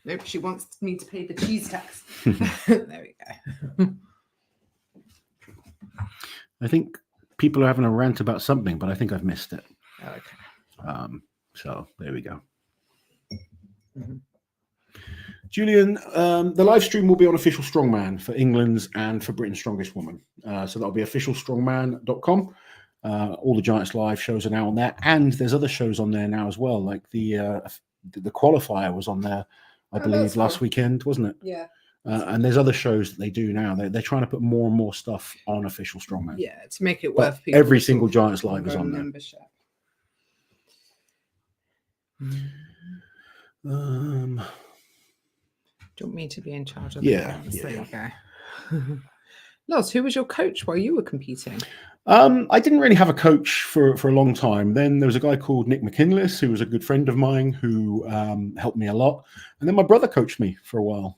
Nope, she wants me to pay the cheese tax. There we go. I think people are having a rant about something, but I think I've missed it. Okay. So there we go. Mm-hmm. Julian, the live stream will be on Official Strongman for England's and for Britain's Strongest Woman. So that'll be officialstrongman.com. All the Giants live shows are now on there, and there's other shows on there now as well. Like the qualifier was on there, I believe, last weekend, wasn't it? Yeah. And there's other shows that they do now. They're trying to put more and more stuff on Official Strongman. Yeah, to make it worth people. Every single Giants live is on there. Membership. Do you want me to be in charge of yeah, the There you go. Loz, who was your coach while you were competing? I didn't really have a coach for a long time. Then there was a guy called Nick McKinless, who was a good friend of mine, who helped me a lot. And then my brother coached me for a while.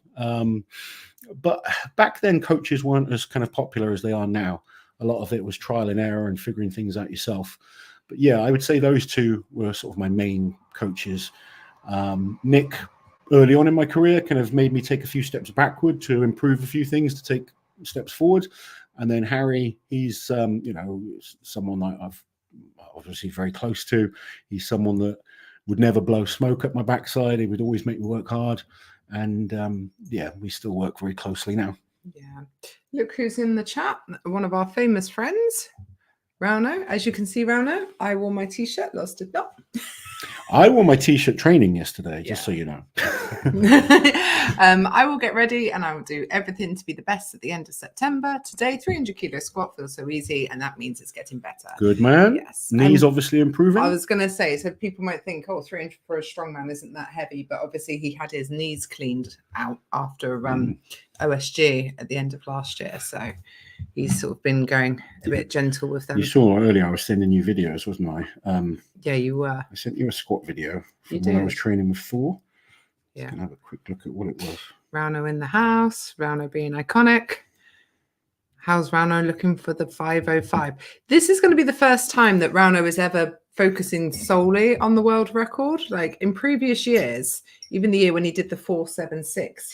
But back then, coaches weren't as kind of popular as they are now. A lot of it was trial and error and figuring things out yourself. But yeah, I would say those two were sort of my main coaches. Nick, early on in my career, kind of made me take a few steps backward to improve a few things, to take steps forward. And then Harry, he's someone I've obviously very close to. He's someone that would never blow smoke up my backside. He would always make me work hard. And yeah, we still work very closely now. Yeah. Look who's in the chat. One of our famous friends, Rauno. As you can see, Rauno, I wore my t-shirt. Loz did not. I wore my t-shirt training yesterday, just so you know. I will get ready and I will do everything to be the best at the end of September. Today, 300 kilo squat feels so easy, and that means it's getting better. Good man. Yes. Knees obviously improving. I was going to say, so people might think, 300 for a strongman isn't that heavy, but obviously he had his knees cleaned out after OSG at the end of last year. So he's sort of been going a bit gentle with them. You saw earlier I was sending you videos, wasn't I? Yeah, you were. I sent you a squat video from You when I did. was training with Thor. Yeah. Can have a quick look at what it was. Rauno in the house, Rauno being iconic. How's Rauno looking for the 5:05? This is going to be the first time that Rauno is ever focusing solely on the world record. Like in previous years, even the year when he did the 4.76,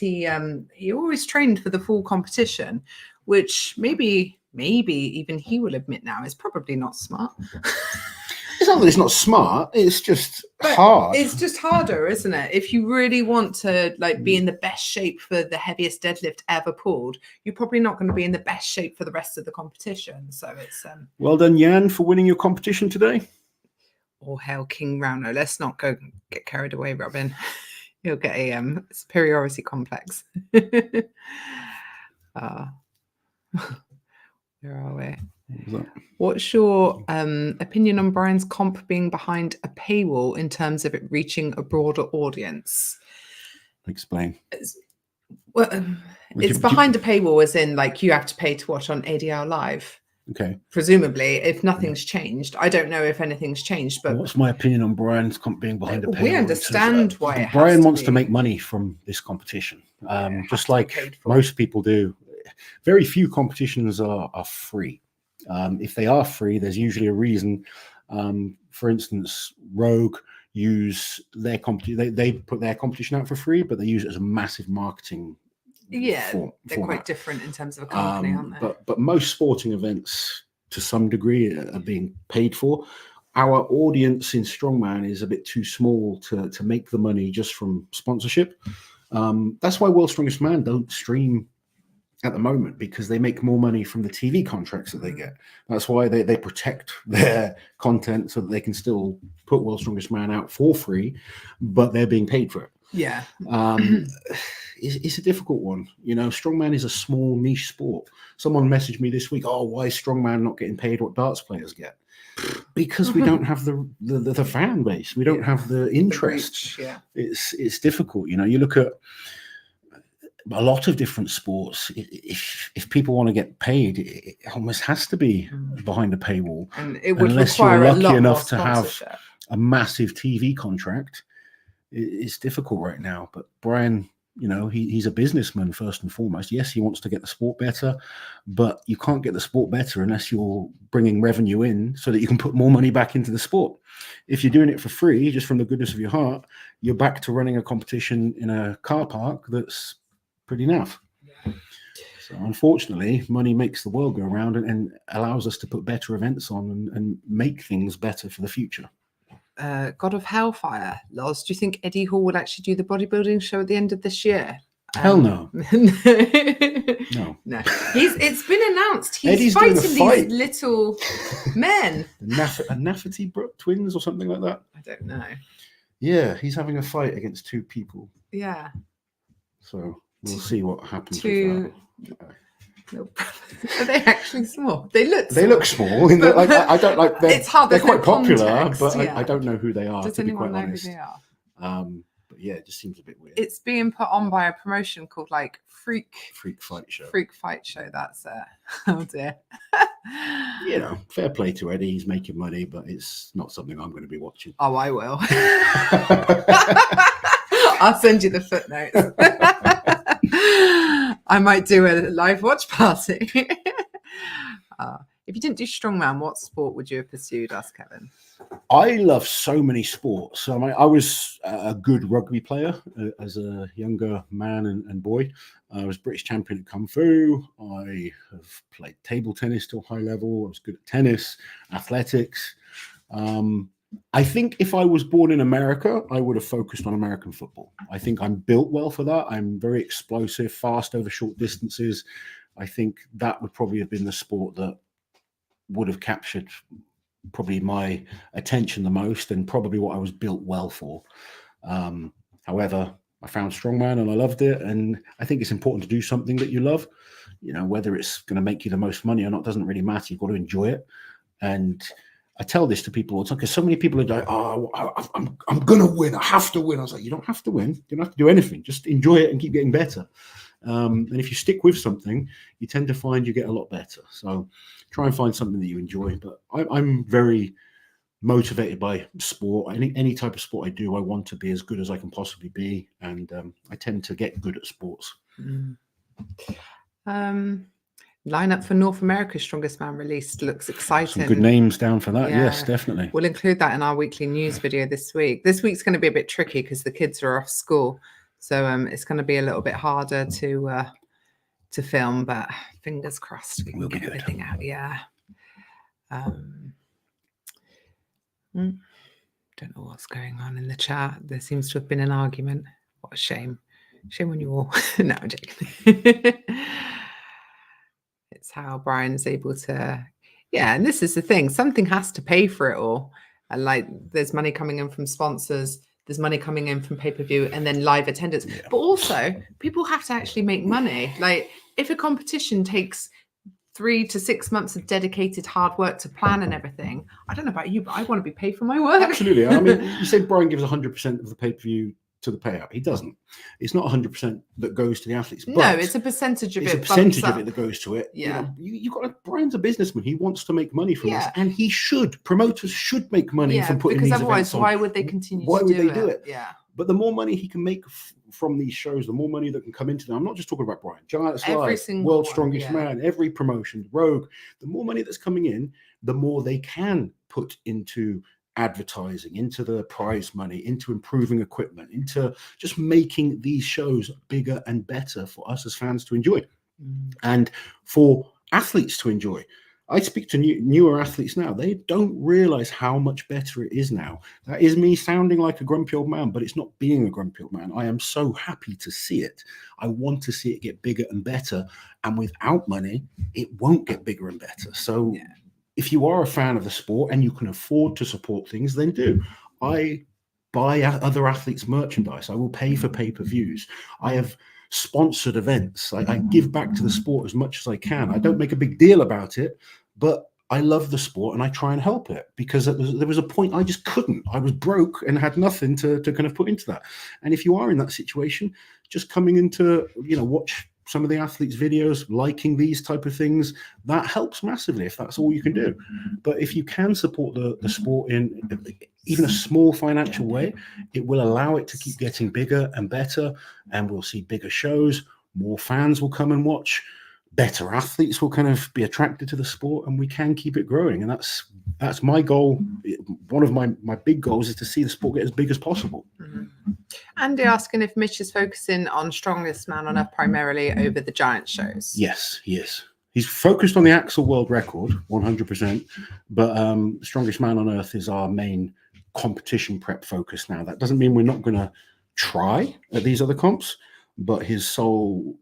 he always trained for the full competition, which maybe even he will admit now is probably not smart. It's not that it's not smart, it's just hard. It's just harder, isn't it? If you really want to like be in the best shape for the heaviest deadlift ever pulled, you're probably not going to be in the best shape for the rest of the competition. So it's well done, Jan, for winning your competition today. All hail King Rauno. Let's not go get carried away, Robin. You'll get a superiority complex. Where are we? What's your opinion on Brian's comp being behind a paywall in terms of it reaching a broader audience? Explain. It's behind a paywall as in like you have to pay to watch on ADR Live. Okay. Presumably, if nothing's changed. I don't know if anything's changed, but what's my opinion on Brian's comp being behind a paywall? We understand why Brian wants to make money from this competition, just like most people do. Very few competitions are free. If they are free, there's usually a reason. For instance, Rogue use their competition. They put their competition out for free, but they use it as a massive marketing. Yeah, they're format. Quite different in terms of a company, aren't they? But most sporting events, to some degree, are being paid for. Our audience in Strongman is a bit too small to make the money just from sponsorship. That's why World's Strongest Man don't stream at the moment, because they make more money from the TV contracts that they get. That's why they protect their content so that they can still put World's Strongest Man out for free, but they're being paid for it. Yeah. It's a difficult one. You know, Strongman is a small niche sport. Someone messaged me this week, oh, why is Strongman not getting paid what darts players get? Because we don't have the fan base. We don't have the interest. The reach, It's difficult. You know, you look at a lot of different sports. If people want to get paid, it almost has to be behind a paywall. And it would unless require you're lucky a lot enough to have a massive TV contract. It's difficult right now. But Brian, you know, he's a businessman first and foremost. Yes, he wants to get the sport better, but you can't get the sport better unless you're bringing revenue in so that you can put more money back into the sport. If you're doing it for free, just from the goodness of your heart, you're back to running a competition in a car park that's pretty naff. So unfortunately, money makes the world go round and allows us to put better events on and make things better for the future. God of Hellfire, Loz, do you think Eddie Hall would actually do the bodybuilding show at the end of this year? Hell no. No. It's been announced. He's Eddie's fighting doing these little men. Nafferty twins or something like that. I don't know. Yeah, he's having a fight against two people. Yeah. So we'll see what happens with that. Are they actually small? They look small. Like, I don't like. It's hard. They're quite popular, context, but I don't know who they are. Does anyone know who they are? But yeah, it just seems a bit weird. It's being put on by a promotion called like Freak Fight Show. Freak Fight Show. That's oh dear. You know, fair play to Eddie. He's making money, but it's not something I'm going to be watching. Oh, I will. I'll send you the footnotes. I might do a live watch party. If you didn't do Strongman, what sport would you have pursued? Asked Kevin. I love so many sports. I was a good rugby player as a younger man and boy. I was British champion at Kung Fu. I have played table tennis to a high level. I was good at tennis, athletics. I think if I was born in America, I would have focused on American football. I think I'm built well for that. I'm very explosive, fast over short distances. I think that would probably have been the sport that would have captured probably my attention the most and probably what I was built well for. However, I found Strongman and I loved it. And I think it's important to do something that you love. You know, whether it's going to make you the most money or not doesn't really matter. You've got to enjoy it. And I tell this to people all the time because so many people are like, oh, I'm going to win. I have to win. I was like, you don't have to win. You don't have to do anything. Just enjoy it and keep getting better. And if you stick with something, you tend to find you get a lot better. So try and find something that you enjoy. But I'm very motivated by sport. Any type of sport I do, I want to be as good as I can possibly be. And I tend to get good at sports. Lineup for North America's Strongest Man released looks exciting. Some good names down for that. Yeah. Yes, definitely. We'll include that in our weekly news video this week. This week's going to be a bit tricky because the kids are off school. So it's going to be a little bit harder to film, but fingers crossed we can get everything out. Yeah. Don't know what's going on in the chat. There seems to have been an argument. What a shame. Shame on you all. No, I'm joking. It's how Brian's able to, and this is the thing. Something has to pay for it all. And like there's money coming in from sponsors, there's money coming in from pay-per-view and then live attendance. Yeah. But also people have to actually make money. Like if a competition takes 3 to 6 months of dedicated hard work to plan and everything, I don't know about you, but I want to be paid for my work. Absolutely. I mean, you said Brian gives 100% of the pay-per-view to the payout. He doesn't. It's not 100% that goes to the athletes. But no, it's a percentage of it. It's a percentage of it that goes to it. Yeah. You got Brian's a businessman. He wants to make money from this, and he should. Promoters should make money from putting these events on. Why would they continue? Why would they do it? Yeah. But the more money he can make from these shows, the more money that can come into them. I'm not just talking about Brian. Giants Live, World's Strongest Man, every promotion, Rogue. The more money that's coming in, the more they can put into advertising, into the prize money, into improving equipment, into just making these shows bigger and better for us as fans to enjoy and for athletes to enjoy. I speak to newer athletes now. They don't realize how much better it is now. That is me sounding like a grumpy old man, but it's not being a grumpy old man. I am so happy to see it. I want to see it get bigger and better. And without money, it won't get bigger and better. So if you are a fan of the sport and you can afford to support things, then do. I buy other athletes' merchandise. I will pay for pay-per-views. I have sponsored events. I give back to the sport as much as I can. I don't make a big deal about it, but I love the sport and I try and help it because there was a point I just couldn't. I was broke and had nothing to kind of put into that. And if you are in that situation, just coming into, watch some of the athletes' videos, liking these type of things, that helps massively if that's all you can do. But if you can support the sport in even a small financial way, it will allow it to keep getting bigger and better, and we'll see bigger shows, more fans will come and watch, better athletes will kind of be attracted to the sport, and we can keep it growing. And that's my goal. One of my big goals is to see the sport get as big as possible. Andy asking if Mitch is focusing on Strongest Man on Earth primarily over the giant shows. Yes, he is. He's focused on the Axel world record 100%, but Strongest Man on Earth is our main competition prep focus now. That doesn't mean we're not going to try at these other comps, but his sole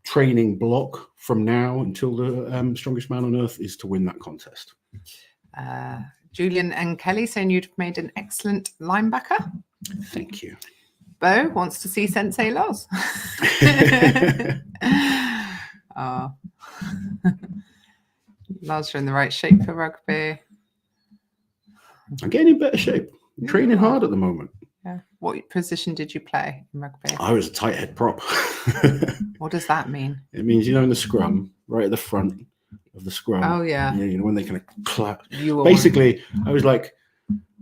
training block from now until the Strongest Man on Earth is to win that contest. Julian and Kelly saying you've made an excellent linebacker. Thank you. Bo wants to see Sensei Loz. Loz, you're in the right shape for rugby. I'm getting in better shape. I'm training hard at the moment. Yeah. What position did you play in rugby? I was a tight head prop. What does that mean? It means, in the scrum, right at the front of the scrum. Oh, yeah. When they kind of clap. Basically, I was like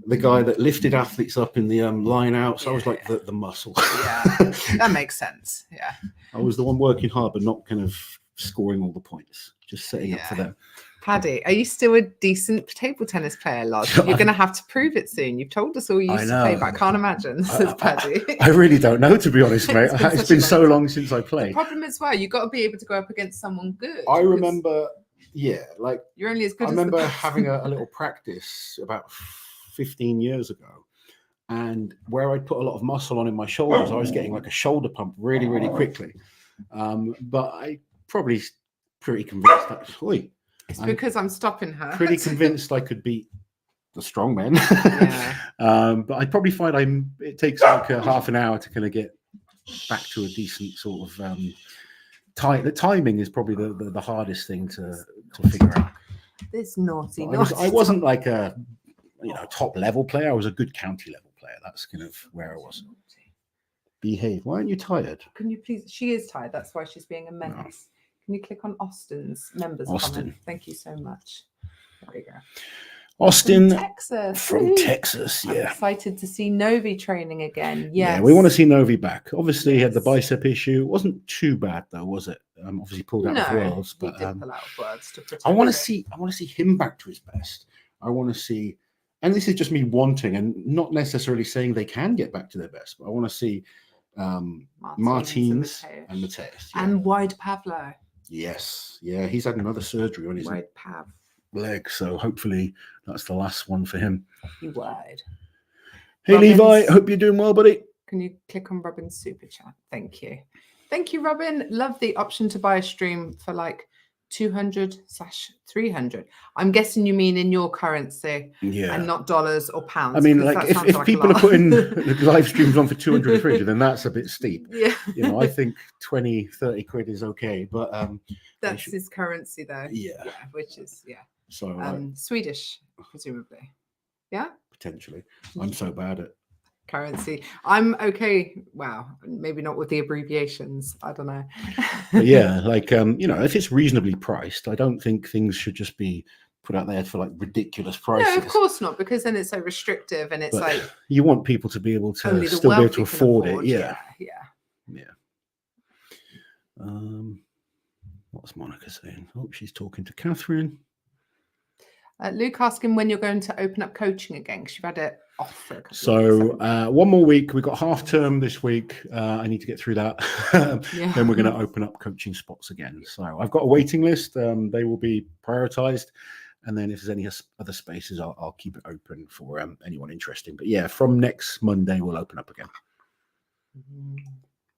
the guy that lifted athletes up in the line out. So I was like the muscle. Yeah, that makes sense. Yeah. I was the one working hard, but not kind of scoring all the points, just setting up for them. Paddy, are you still a decent table tennis player, Loz? You're going to have to prove it soon. You've told us all you used to play, but I can't imagine, says Paddy. I really don't know, to be honest, mate. It's been so long since I played. The problem as well, you've got to be able to go up against someone good. I remember, you're only as good I remember having a little practice about 15 years ago, and where I'd put a lot of muscle on in my shoulders, I was getting like a shoulder pump really, really quickly. But I probably pretty convinced that, it's because I'm stopping her. Pretty convinced I could beat the strongmen. But I probably find it takes like a half an hour to kind of get back to a decent sort of the timing is probably the hardest thing to figure out. This naughty. I wasn't like a top level player. I was a good county level player. That's kind of where I was. Behave. Why aren't you tired? Can you please? She is tired. That's why she's being a menace. Can you click on Austin's members comment? Thank you so much. There we go. Austin from Texas. I'm excited to see Novi training again. Yes. Yeah, we want to see Novi back. Obviously, he had the bicep issue. It wasn't too bad though, was it? Obviously pulled out of Worlds, but he did pull out of Worlds to protect I want to see him back to his best. I want to see, and this is just me wanting, and not necessarily saying they can get back to their best, but I want to see Martins and Mateus. And Wide Pavlo. Yes, yeah, he's had another surgery on his leg, so hopefully that's the last one for him. You wide. Hey Robbins, Levi, hope you're doing well, buddy. Can you click on Robin's super chat? Thank you. Thank you, Robin. Love the option to buy a stream for like 200/300. I'm guessing you mean in your currency, and not dollars or pounds. I mean, like if people are putting the live streams on for 200 or 300, then that's a bit steep. Yeah, you know, I think 20-30 quid is okay, but that's his currency though. Yeah, which is so Swedish, presumably. Yeah, potentially. I'm so bad at currency. I'm okay. Wow, maybe not with the abbreviations. I don't know. But yeah, like you know, if it's reasonably priced, I don't think things should just be put out there for like ridiculous prices. No, of course not, because then it's so restrictive, and it's like you want people to be able to still be able to afford it. Yeah. What's Monica saying? Oh, she's talking to Catherine. Luke asking when you're going to open up coaching again, because you've had it off for a couple so one more week. We've got half term this week. I need to get through that. Then we're going to open up coaching spots again. So I've got a waiting list. They will be prioritized. And then if there's any other spaces, I'll keep it open for anyone interested. But yeah, from next Monday, we'll open up again.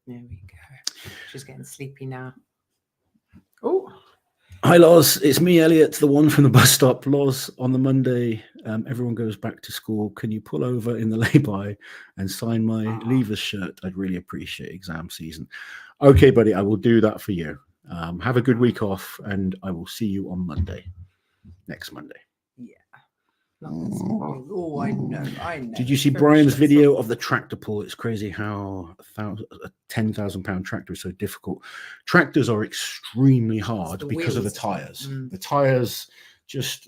There we go. She's getting sleepy now. Oh. Hi, Loz. It's me, Elliot, the one from the bus stop. Loz, on the Monday, everyone goes back to school. Can you pull over in the lay-by and sign my leavers shirt? I'd really appreciate exam season. Okay, buddy, I will do that for you. Have a good week off, and I will see you on Monday. Next Monday. Yeah. Oh, I know. Did you see Brian's video of the tractor pull? It's crazy how a 10,000 pound tractor is so difficult. Tractors are extremely hard because of the tires. The tires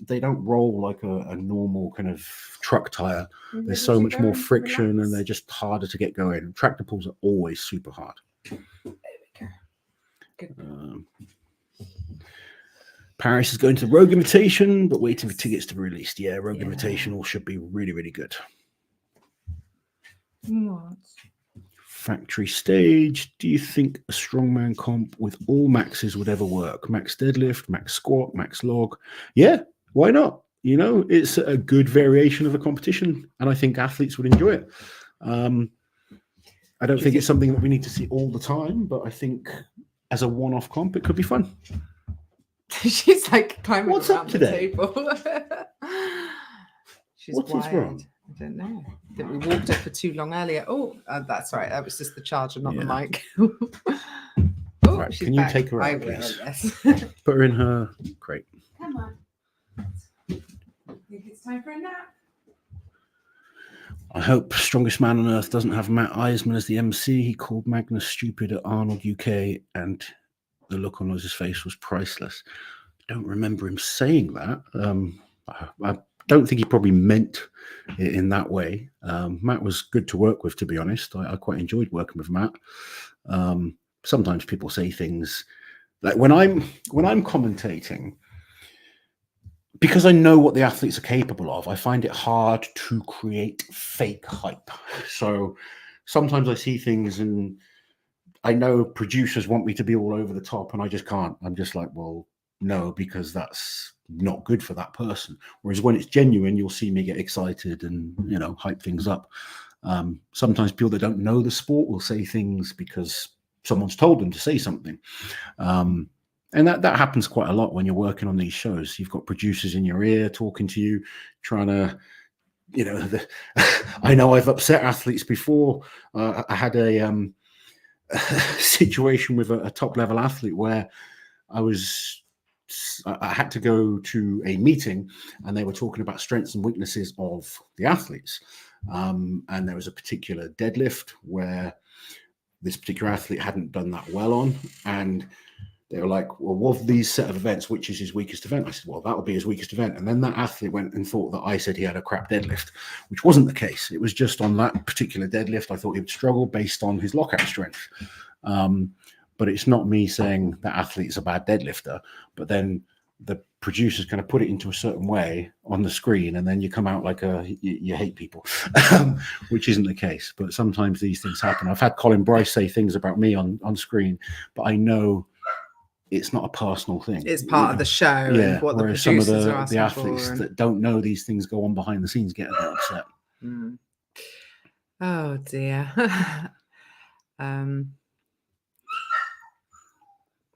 they don't roll like a normal kind of truck tire. There's so much more friction, and they're just harder to get going. Tractor pulls are always super hard. There we go. Good. Paris is going to Rogue Invitation, but waiting for tickets to be released. Yeah, Rogue Invitational should be really, really good. What? Factory stage. Do you think a strongman comp with all maxes would ever work? Max deadlift, max squat, max log. Yeah, why not? You know, it's a good variation of a competition, and I think athletes would enjoy it. I don't think it's something that we need to see all the time, but I think as a one-off comp, it could be fun. She's like climbing around the table. She's What's wrong? I don't know. I think we walked her for too long earlier. Oh, that's right. That was just the charger, not the mic. Right, can you take her out, please? Yes. Put her in her crate. Come on. I think it's time for a nap. I hope Strongest Man on Earth doesn't have Matt Eisman as the MC. He called Magnus stupid at Arnold UK, and the look on Loz's face was priceless. I don't remember him saying that. I don't think he probably meant it in that way. Matt was good to work with, to be honest. I quite enjoyed working with Matt. Sometimes people say things like when I'm commentating, because I know what the athletes are capable of, I find it hard to create fake hype. So sometimes I see things and I know producers want me to be all over the top, and I just can't. I'm just like, well, no, because that's not good for that person. Whereas when it's genuine, you'll see me get excited and, you know, hype things up. Sometimes people that don't know the sport will say things because someone's told them to say something. And that happens quite a lot when you're working on these shows. You've got producers in your ear talking to you, trying to, you know, I know I've upset athletes before. I had a situation with a top level athlete where I had to go to a meeting and they were talking about strengths and weaknesses of the athletes. And there was a particular deadlift where this particular athlete hadn't done that well on, and they were like, well, of these set of events, which is his weakest event? I said, well, that would be his weakest event. And then that athlete went and thought that I said he had a crap deadlift, which wasn't the case. It was just on that particular deadlift, I thought he would struggle based on his lockout strength. But it's not me saying that athlete's a bad deadlifter, but then the producers kind of put it into a certain way on the screen, and then you come out like you hate people, which isn't the case. But sometimes these things happen. I've had Colin Bryce say things about me on screen, but I know it's not a personal thing. It's part of the show, and what the producers some of are the asking athletes for, that don't know these things go on behind the scenes get a bit upset. Oh dear.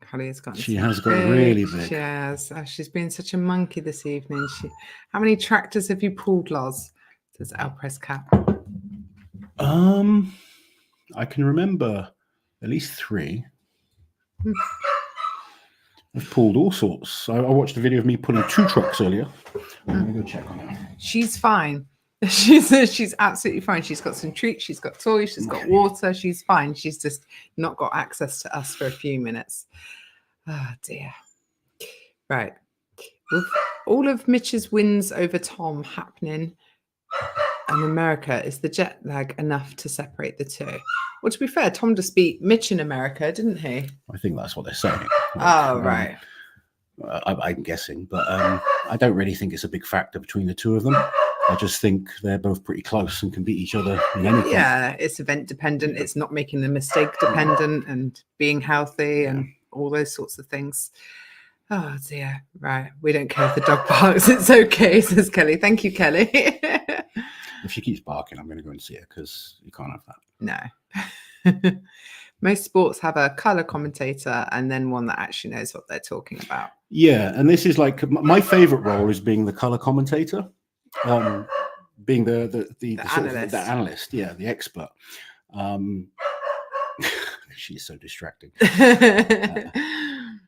Holly has got. She has got really big. She has. She's been such a monkey this evening. How many tractors have you pulled, Loz? Says Al Press Cap. I can remember at least 3. I've pulled all sorts. I watched a video of me pulling 2 trucks earlier. I'm going to go check on that. She's fine. She's absolutely fine. She's got some treats. She's got toys. She's got water. She's fine. She's just not got access to us for a few minutes. Oh, dear. Right. With all of Mitch's wins over Tom happening in America, is the jet lag enough to separate the two? Well, to be fair, Tom just beat Mitch in America, didn't he? I think that's what they're saying. Right. I'm guessing, but I don't really think it's a big factor between the two of them. I just think they're both pretty close and can beat each other in anything. Yeah, it's event dependent. It's not making the mistake dependent, and being healthy and all those sorts of things. Oh dear. Right. We don't care if the dog barks. It's okay, says Kelly. Thank you, Kelly. If she keeps barking, I'm going to go and see her, because you can't have that. No. Most sports have a color commentator and then one that actually knows what they're talking about. Yeah, and this is like my favorite role is being the color commentator, being the analyst. The analyst, yeah, the expert. She's so distracting.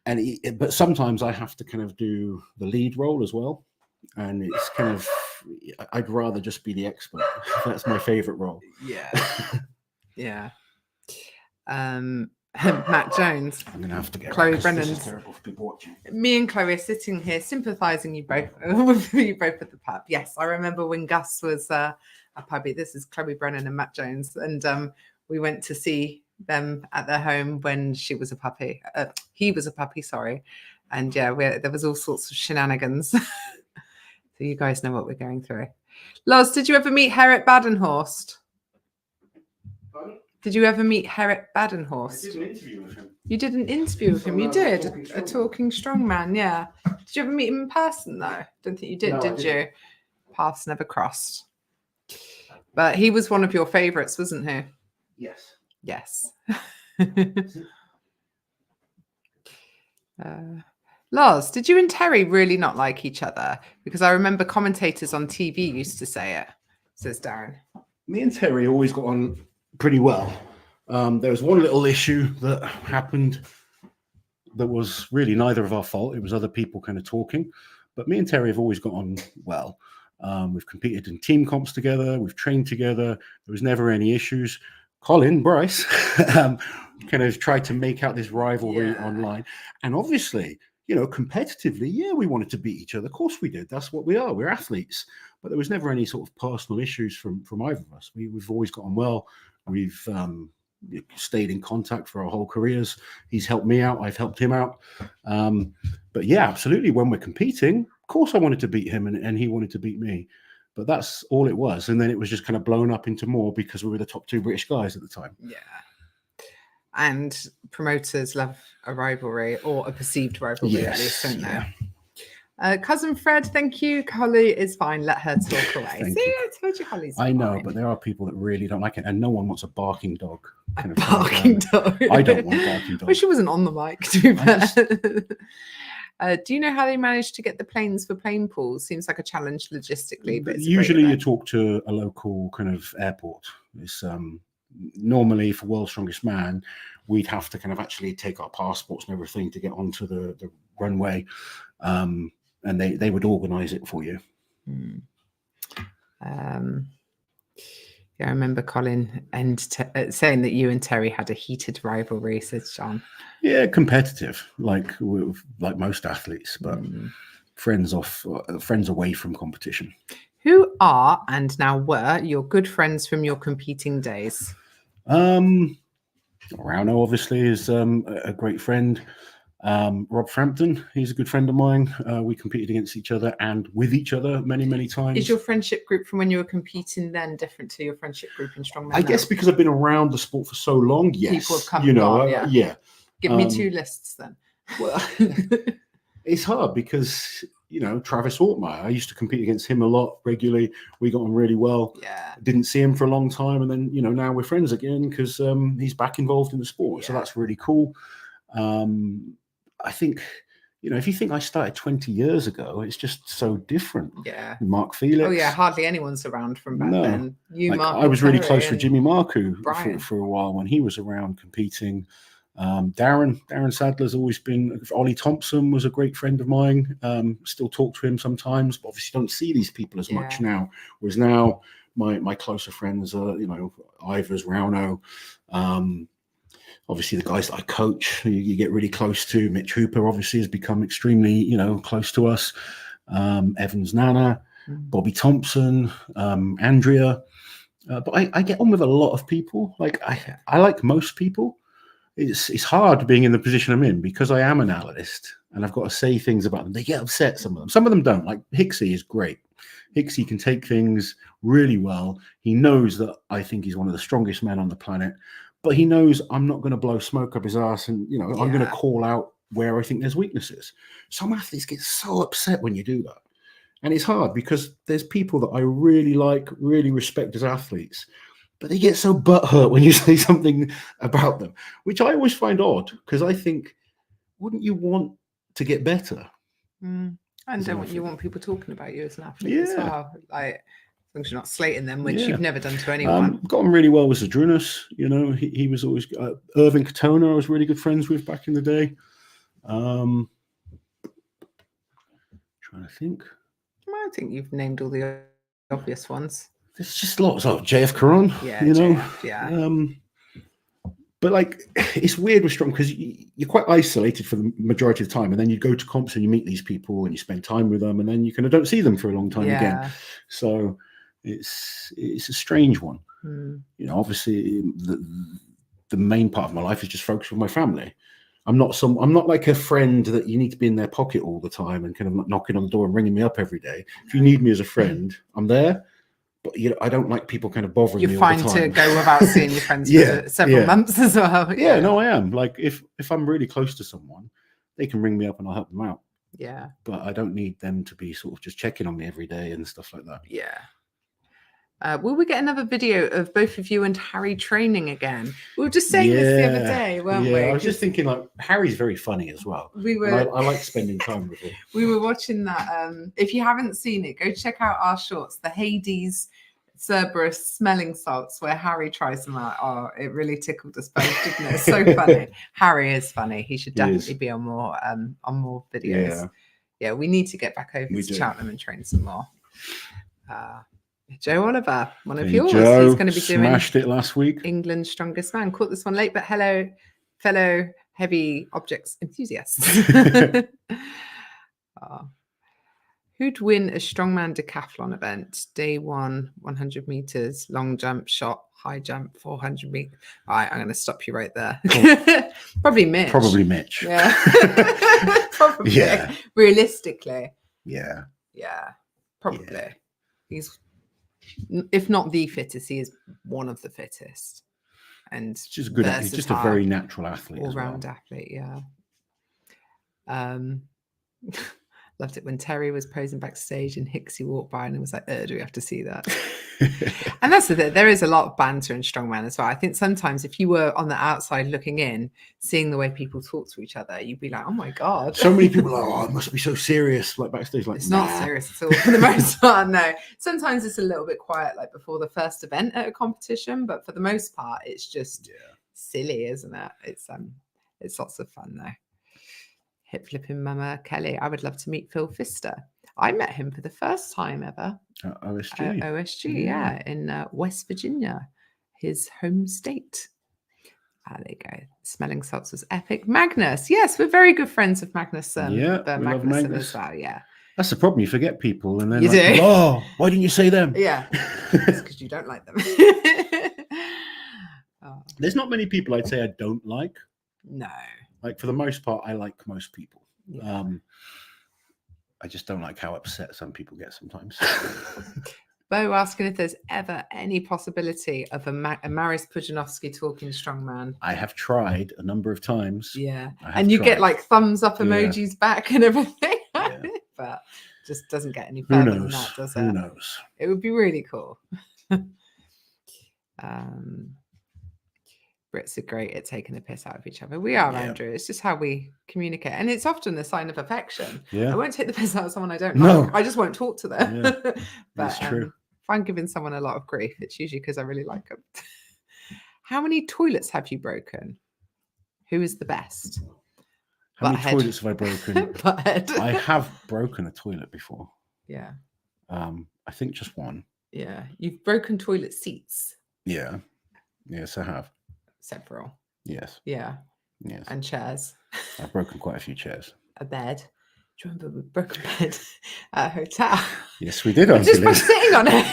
But sometimes I have to kind of do the lead role as well, and it's kind of, I'd rather just be the expert. That's my favorite role. Yeah. Matt Jones. I'm gonna have to get Chloe Brennan. This is terrible for people watching. Me and Chloe are sitting here sympathising you both with the pub. Yes, I remember when Gus was a puppy. This is Chloe Brennan and Matt Jones, and we went to see them at their home when she was a puppy. He was a puppy, sorry. And yeah, there was all sorts of shenanigans. So you guys know what we're going through. Loz, did you ever meet Gerrit Badenhorst? Pardon? Did you ever meet Gerrit Badenhorst? I did an interview with him. You did an interview with him? You did? A talking strongman, yeah. Did you ever meet him in person, though? Don't think you did, did you? Paths never crossed. But he was one of your favourites, wasn't he? Yes. Yes. Loz, did you and Terry really not like each other? Because I remember commentators on TV used to say it, says Darren. Me and Terry always got on pretty well. There was one little issue that happened that was really neither of our fault. It was other people kind of talking. But me and Terry have always got on well. We've competed in team comps together. We've trained together. There was never any issues. Colin Bryce kind of tried to make out this rivalry online. And obviously, competitively, we wanted to beat each other. Of course we did. That's what we are. We're athletes. But there was never any sort of personal issues from either of us. We've always gotten well. We've stayed in contact for our whole careers. He's helped me out. I've helped him out. But yeah, absolutely. When we're competing, of course I wanted to beat him and he wanted to beat me. But that's all it was. And then it was just kind of blown up into more because we were the top 2 British guys at the time. Yeah. And promoters love a rivalry, or a perceived rivalry, at least, don't they? Cousin Fred, thank you. Holly is fine. Let her talk away. See, I told you Holly's fine. I know, but there are people that really don't like it. And no one wants a barking dog. A barking dog. I don't want barking dogs. Well, she wasn't on the mic, to be fair. Do you know how they managed to get the planes for plane pools? Seems like a challenge logistically, but usually you talk to a local kind of airport. It's normally for World's Strongest Man, we'd have to kind of actually take our passports and everything to get onto the runway, and they would organise it for you. Yeah, I remember Colin and saying that you and Terry had a heated rivalry, says John. Yeah, competitive, like most athletes, but friends away from competition. Who are and now were your good friends from your competing days? Rauno obviously is a great friend. Rob Frampton, he's a good friend of mine. We competed against each other and with each other many times. Is your friendship group from when you were competing then different to your friendship group in Strongman? I guess because I've been around the sport for so long, yes. People have come and gone, yeah. Give me 2 lists then. Well, it's hard because, Travis Ortmeyer, I used to compete against him a lot regularly. We got on really well. Yeah. Didn't see him for a long time. And then, now we're friends again because he's back involved in the sport. Yeah. So that's really cool. I think, if you think I started 20 years ago, it's just so different. Yeah. Mark Felix. Oh, yeah. Hardly anyone's around from back then. Mark, I was really close with Jimmy Marku for a while when he was around competing. Darren Sadler's always been. Ollie Thompson was a great friend of mine. Still talk to him sometimes, but obviously don't see these people as much now. Whereas now, my closer friends are, Ivers, Rauno, obviously the guys that I coach, you get really close to. Mitch Hooper obviously has become extremely, close to us. Evans Nana, Bobby Thompson, Andrea. But I get on with a lot of people. Like I like most people. It's hard being in the position I'm in because I am an analyst and I've got to say things about them. They get upset, some of them. Some of them don't. Like Hicksy is great. Hicksy can take things really well. He knows that I think he's one of the strongest men on the planet, but he knows I'm not going to blow smoke up his ass and, I'm going to call out where I think there's weaknesses. Some athletes get so upset when you do that. And it's hard because there's people that I really like, really respect as athletes, but they get so butthurt when you say something about them, which I always find odd because I think, wouldn't you want to get better? And don't you want people talking about you as an athlete as well? Like, as long as you're not slating them, which you've never done to anyone. Got on really well with Zadrunas. He was always Irving Katona. I was really good friends with back in the day. Trying to think. I think you've named all the obvious ones. There's just lots of JF Caron. JF, But it's weird with Strong because you're quite isolated for the majority of the time, and then you go to comps and you meet these people and you spend time with them, and then you kind of don't see them for a long time again. So it's a strange one. Obviously the main part of my life is just focused on my family. I'm not like a friend that you need to be in their pocket all the time and kind of knocking on the door and ringing me up every day. If you need me as a friend, I'm there. But I don't like people kind of bothering me all the time. You're fine to go without seeing your friends for several months as well. Yeah, no, I am. Like if I'm really close to someone, they can ring me up and I'll help them out. Yeah. But I don't need them to be sort of just checking on me every day and stuff like that. Yeah. Will we get another video of both of you and Harry training again? We were just saying this the other day, weren't we? I was just thinking, Harry's very funny as well. I like spending time with him. We were watching that. If you haven't seen it, go check out our shorts, the Hades Cerberus smelling salts, where Harry tries them out. Oh, it really tickled us both, didn't it? It's so funny. Harry is funny. He should definitely be on more videos. Yeah, we need to get back over to Cheltenham and train some more. Joe Oliver, one of yours. Joe, he's going to be smashed it last week. England's strongest man. Caught this one late, but hello, fellow heavy objects enthusiasts. Who'd win a strongman decathlon event? Day 1, 100 meters, long jump, shot, high jump, 400 meters. All right, I'm going to stop you right there. Probably Mitch. Yeah. Probably. Yeah. Realistically. Yeah. Yeah. Probably. Yeah. He's, if not the fittest, he is one of the fittest. And just good. He's just a very natural athlete. All-round athlete, yeah. Loved it when Terry was posing backstage and Hicksy walked by and it was like, do we have to see that? And that's the thing. There is a lot of banter in strongman as well. I think sometimes if you were on the outside looking in, seeing the way people talk to each other, you'd be like, oh my God. So many people are like, it must be so serious, like backstage. Like, it's not serious at all for the most part, no. Sometimes it's a little bit quiet, like before the first event at a competition, but for the most part, it's just silly, isn't it? It's lots of fun though. Hip flipping Mama Kelly. I would love to meet Phil Pfister. I met him for the first time ever OSG. OSG, yeah, in West Virginia, his home state. There you go. Smelling salts was epic. Magnus, yes, we're very good friends of Magnus. Yeah, the we love Magnuson Magnus. as well. Yeah, that's the problem. You forget people, and then You do. oh, why didn't you say them? Yeah, it's because you don't like them. Oh, There's not many people I'd say I don't like. no. Like for the most part, I like most people. Yeah. I just don't like how upset some people get sometimes. Bo asking if there's ever any possibility of a Maris Pujanovsky talking strongman. I have tried a number of times. Yeah, and you get like thumbs up emojis back and everything, but just doesn't get any further than that, does it? Who knows? It would be really cool. Brits are great at taking the piss out of each other. We are, Andrew. It's just how we communicate, and it's often a sign of affection. Yeah, I won't take the piss out of someone I don't No. like. I just won't talk to them. Yeah. But That's true. if I'm giving someone a lot of grief, it's usually because I really like them. How many toilets have you broken? Who is the best? How many toilets have I broken? Butthead. I have broken a toilet before. Yeah. I think just one. Yeah. You've broken toilet seats. Yeah. Yes, I have. Several. Yes. Yeah. Yes. And chairs. I've broken quite a few chairs. A bed. Do you remember we broke a bed at a hotel? Yes, we did. Just by sitting on it.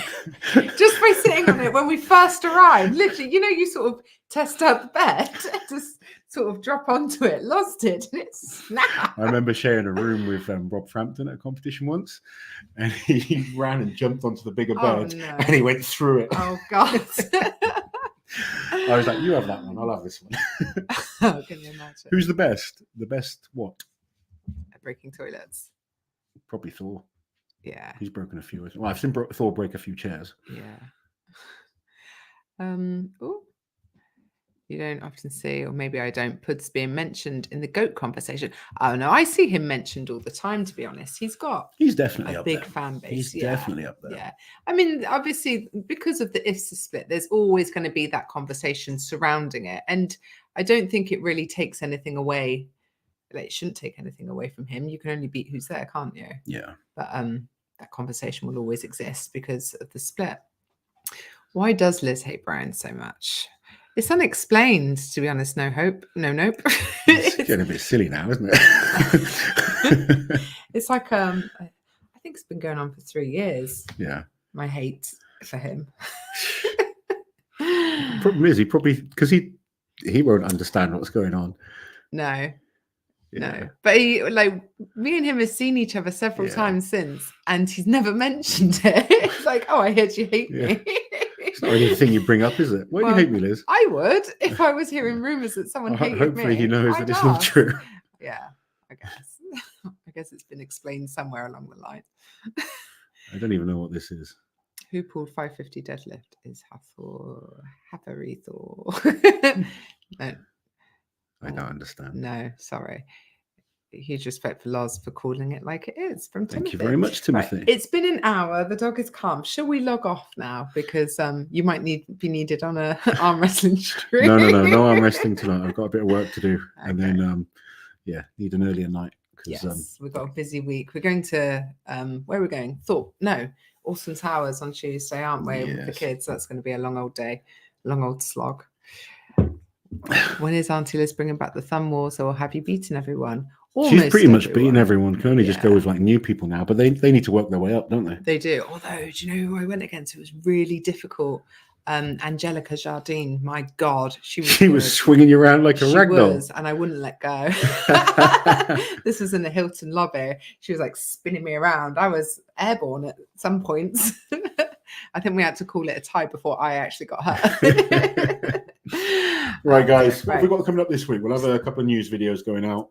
Just by sitting on it when we first arrived. Literally, you sort of test out the bed, just sort of drop onto it, lost it, and it snapped. I remember sharing a room with Rob Frampton at a competition once, and he ran and jumped onto the bigger bed, and he went through it. Oh, God. I was like, you have that one, I'll have this one. Oh, can you imagine? Who's the best? The best what? At breaking toilets. Probably Thor. Yeah. He's broken a few. Well, I've seen Thor break a few chairs. Yeah. You don't often see, or maybe I don't, Puds being mentioned in the goat conversation. Oh no, I see him mentioned all the time, to be honest. He's definitely a big fan base. He's definitely up there. Yeah. I mean, obviously, because of the IFSA split, there's always going to be that conversation surrounding it. And I don't think it really takes anything away. Like, it shouldn't take anything away from him. You can only beat who's there, can't you? Yeah. But that conversation will always exist because of the split. Why does Liz hate Brian so much? It's unexplained, to be honest. No hope. No nope. It's getting a bit silly now, isn't it? It's like I think it's been going on for 3 years. Yeah. My hate for him. The problem is because he won't understand what's going on. No. Yeah. No. But me and him have seen each other several times since, and he's never mentioned it. It's like, oh, I heard you hate me. It's not really the thing you bring up, is it? Why do you hate me, Liz? I would if I was hearing rumors that someone hated me. Hopefully he knows that it's not true. Yeah, I guess. I guess it's been explained somewhere along the line. I don't even know what this is. Who pulled 550 deadlift is Hathor. No. I don't understand. No, sorry. Huge respect for Loz for calling it like it is. From Timothy. Thank you very much, Timothy. Right. It's been an hour. The dog is calm. Shall we log off now? Because you might be needed on a arm wrestling stream. No arm wrestling tonight. I've got a bit of work to do, and then need an earlier night. Yes, we've got a busy week. We're going to where are we going? Austin Towers on Tuesday, aren't we? With the kids. That's going to be a long old day, long old slog. When is Auntie Liz bringing back the thumb wars, or have you beaten everyone? Almost She's pretty much beaten everyone. Can only just go with like new people now, but they need to work their way up, don't they? They do. Although, do you know who I went against? It was really difficult. Angelica Jardine. My God, she was swinging you around like a ragdoll, and I wouldn't let go. This was in the Hilton lobby. She was like spinning me around. I was airborne at some points. I think we had to call it a tie before I actually got hurt. Right, guys. What have we got coming up this week? We'll have a couple of news videos going out.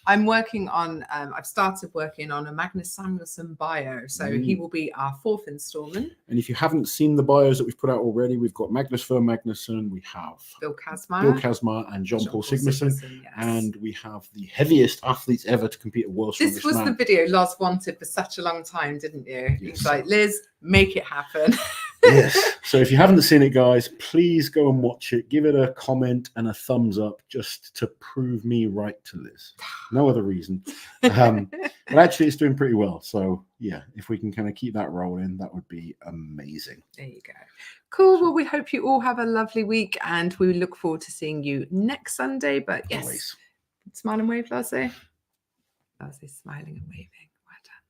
I'm working on, I've started working on a Magnus Samuelsson bio. So he will be our 4th installment. And if you haven't seen the bios that we've put out already, we've got Magnus Fur Magnusson, we have Bill Kazmar and John Paul Sigmarsson. Yes. And we have the heaviest athletes ever to compete at World Strongest Man. The video Loz wanted for such a long time, didn't you? Yes. He's like, Liz, make it happen. Yes. So if you haven't seen it, guys, please go and watch it. Give it a comment and a thumbs up just to prove me right to Liz. No other reason. But actually, it's doing pretty well. So yeah, if we can kind of keep that rolling, that would be amazing. There you go. Cool. Well, we hope you all have a lovely week, and we look forward to seeing you next Sunday. But yes, Always. smile and wave, Lazo. Lazo's smiling and waving.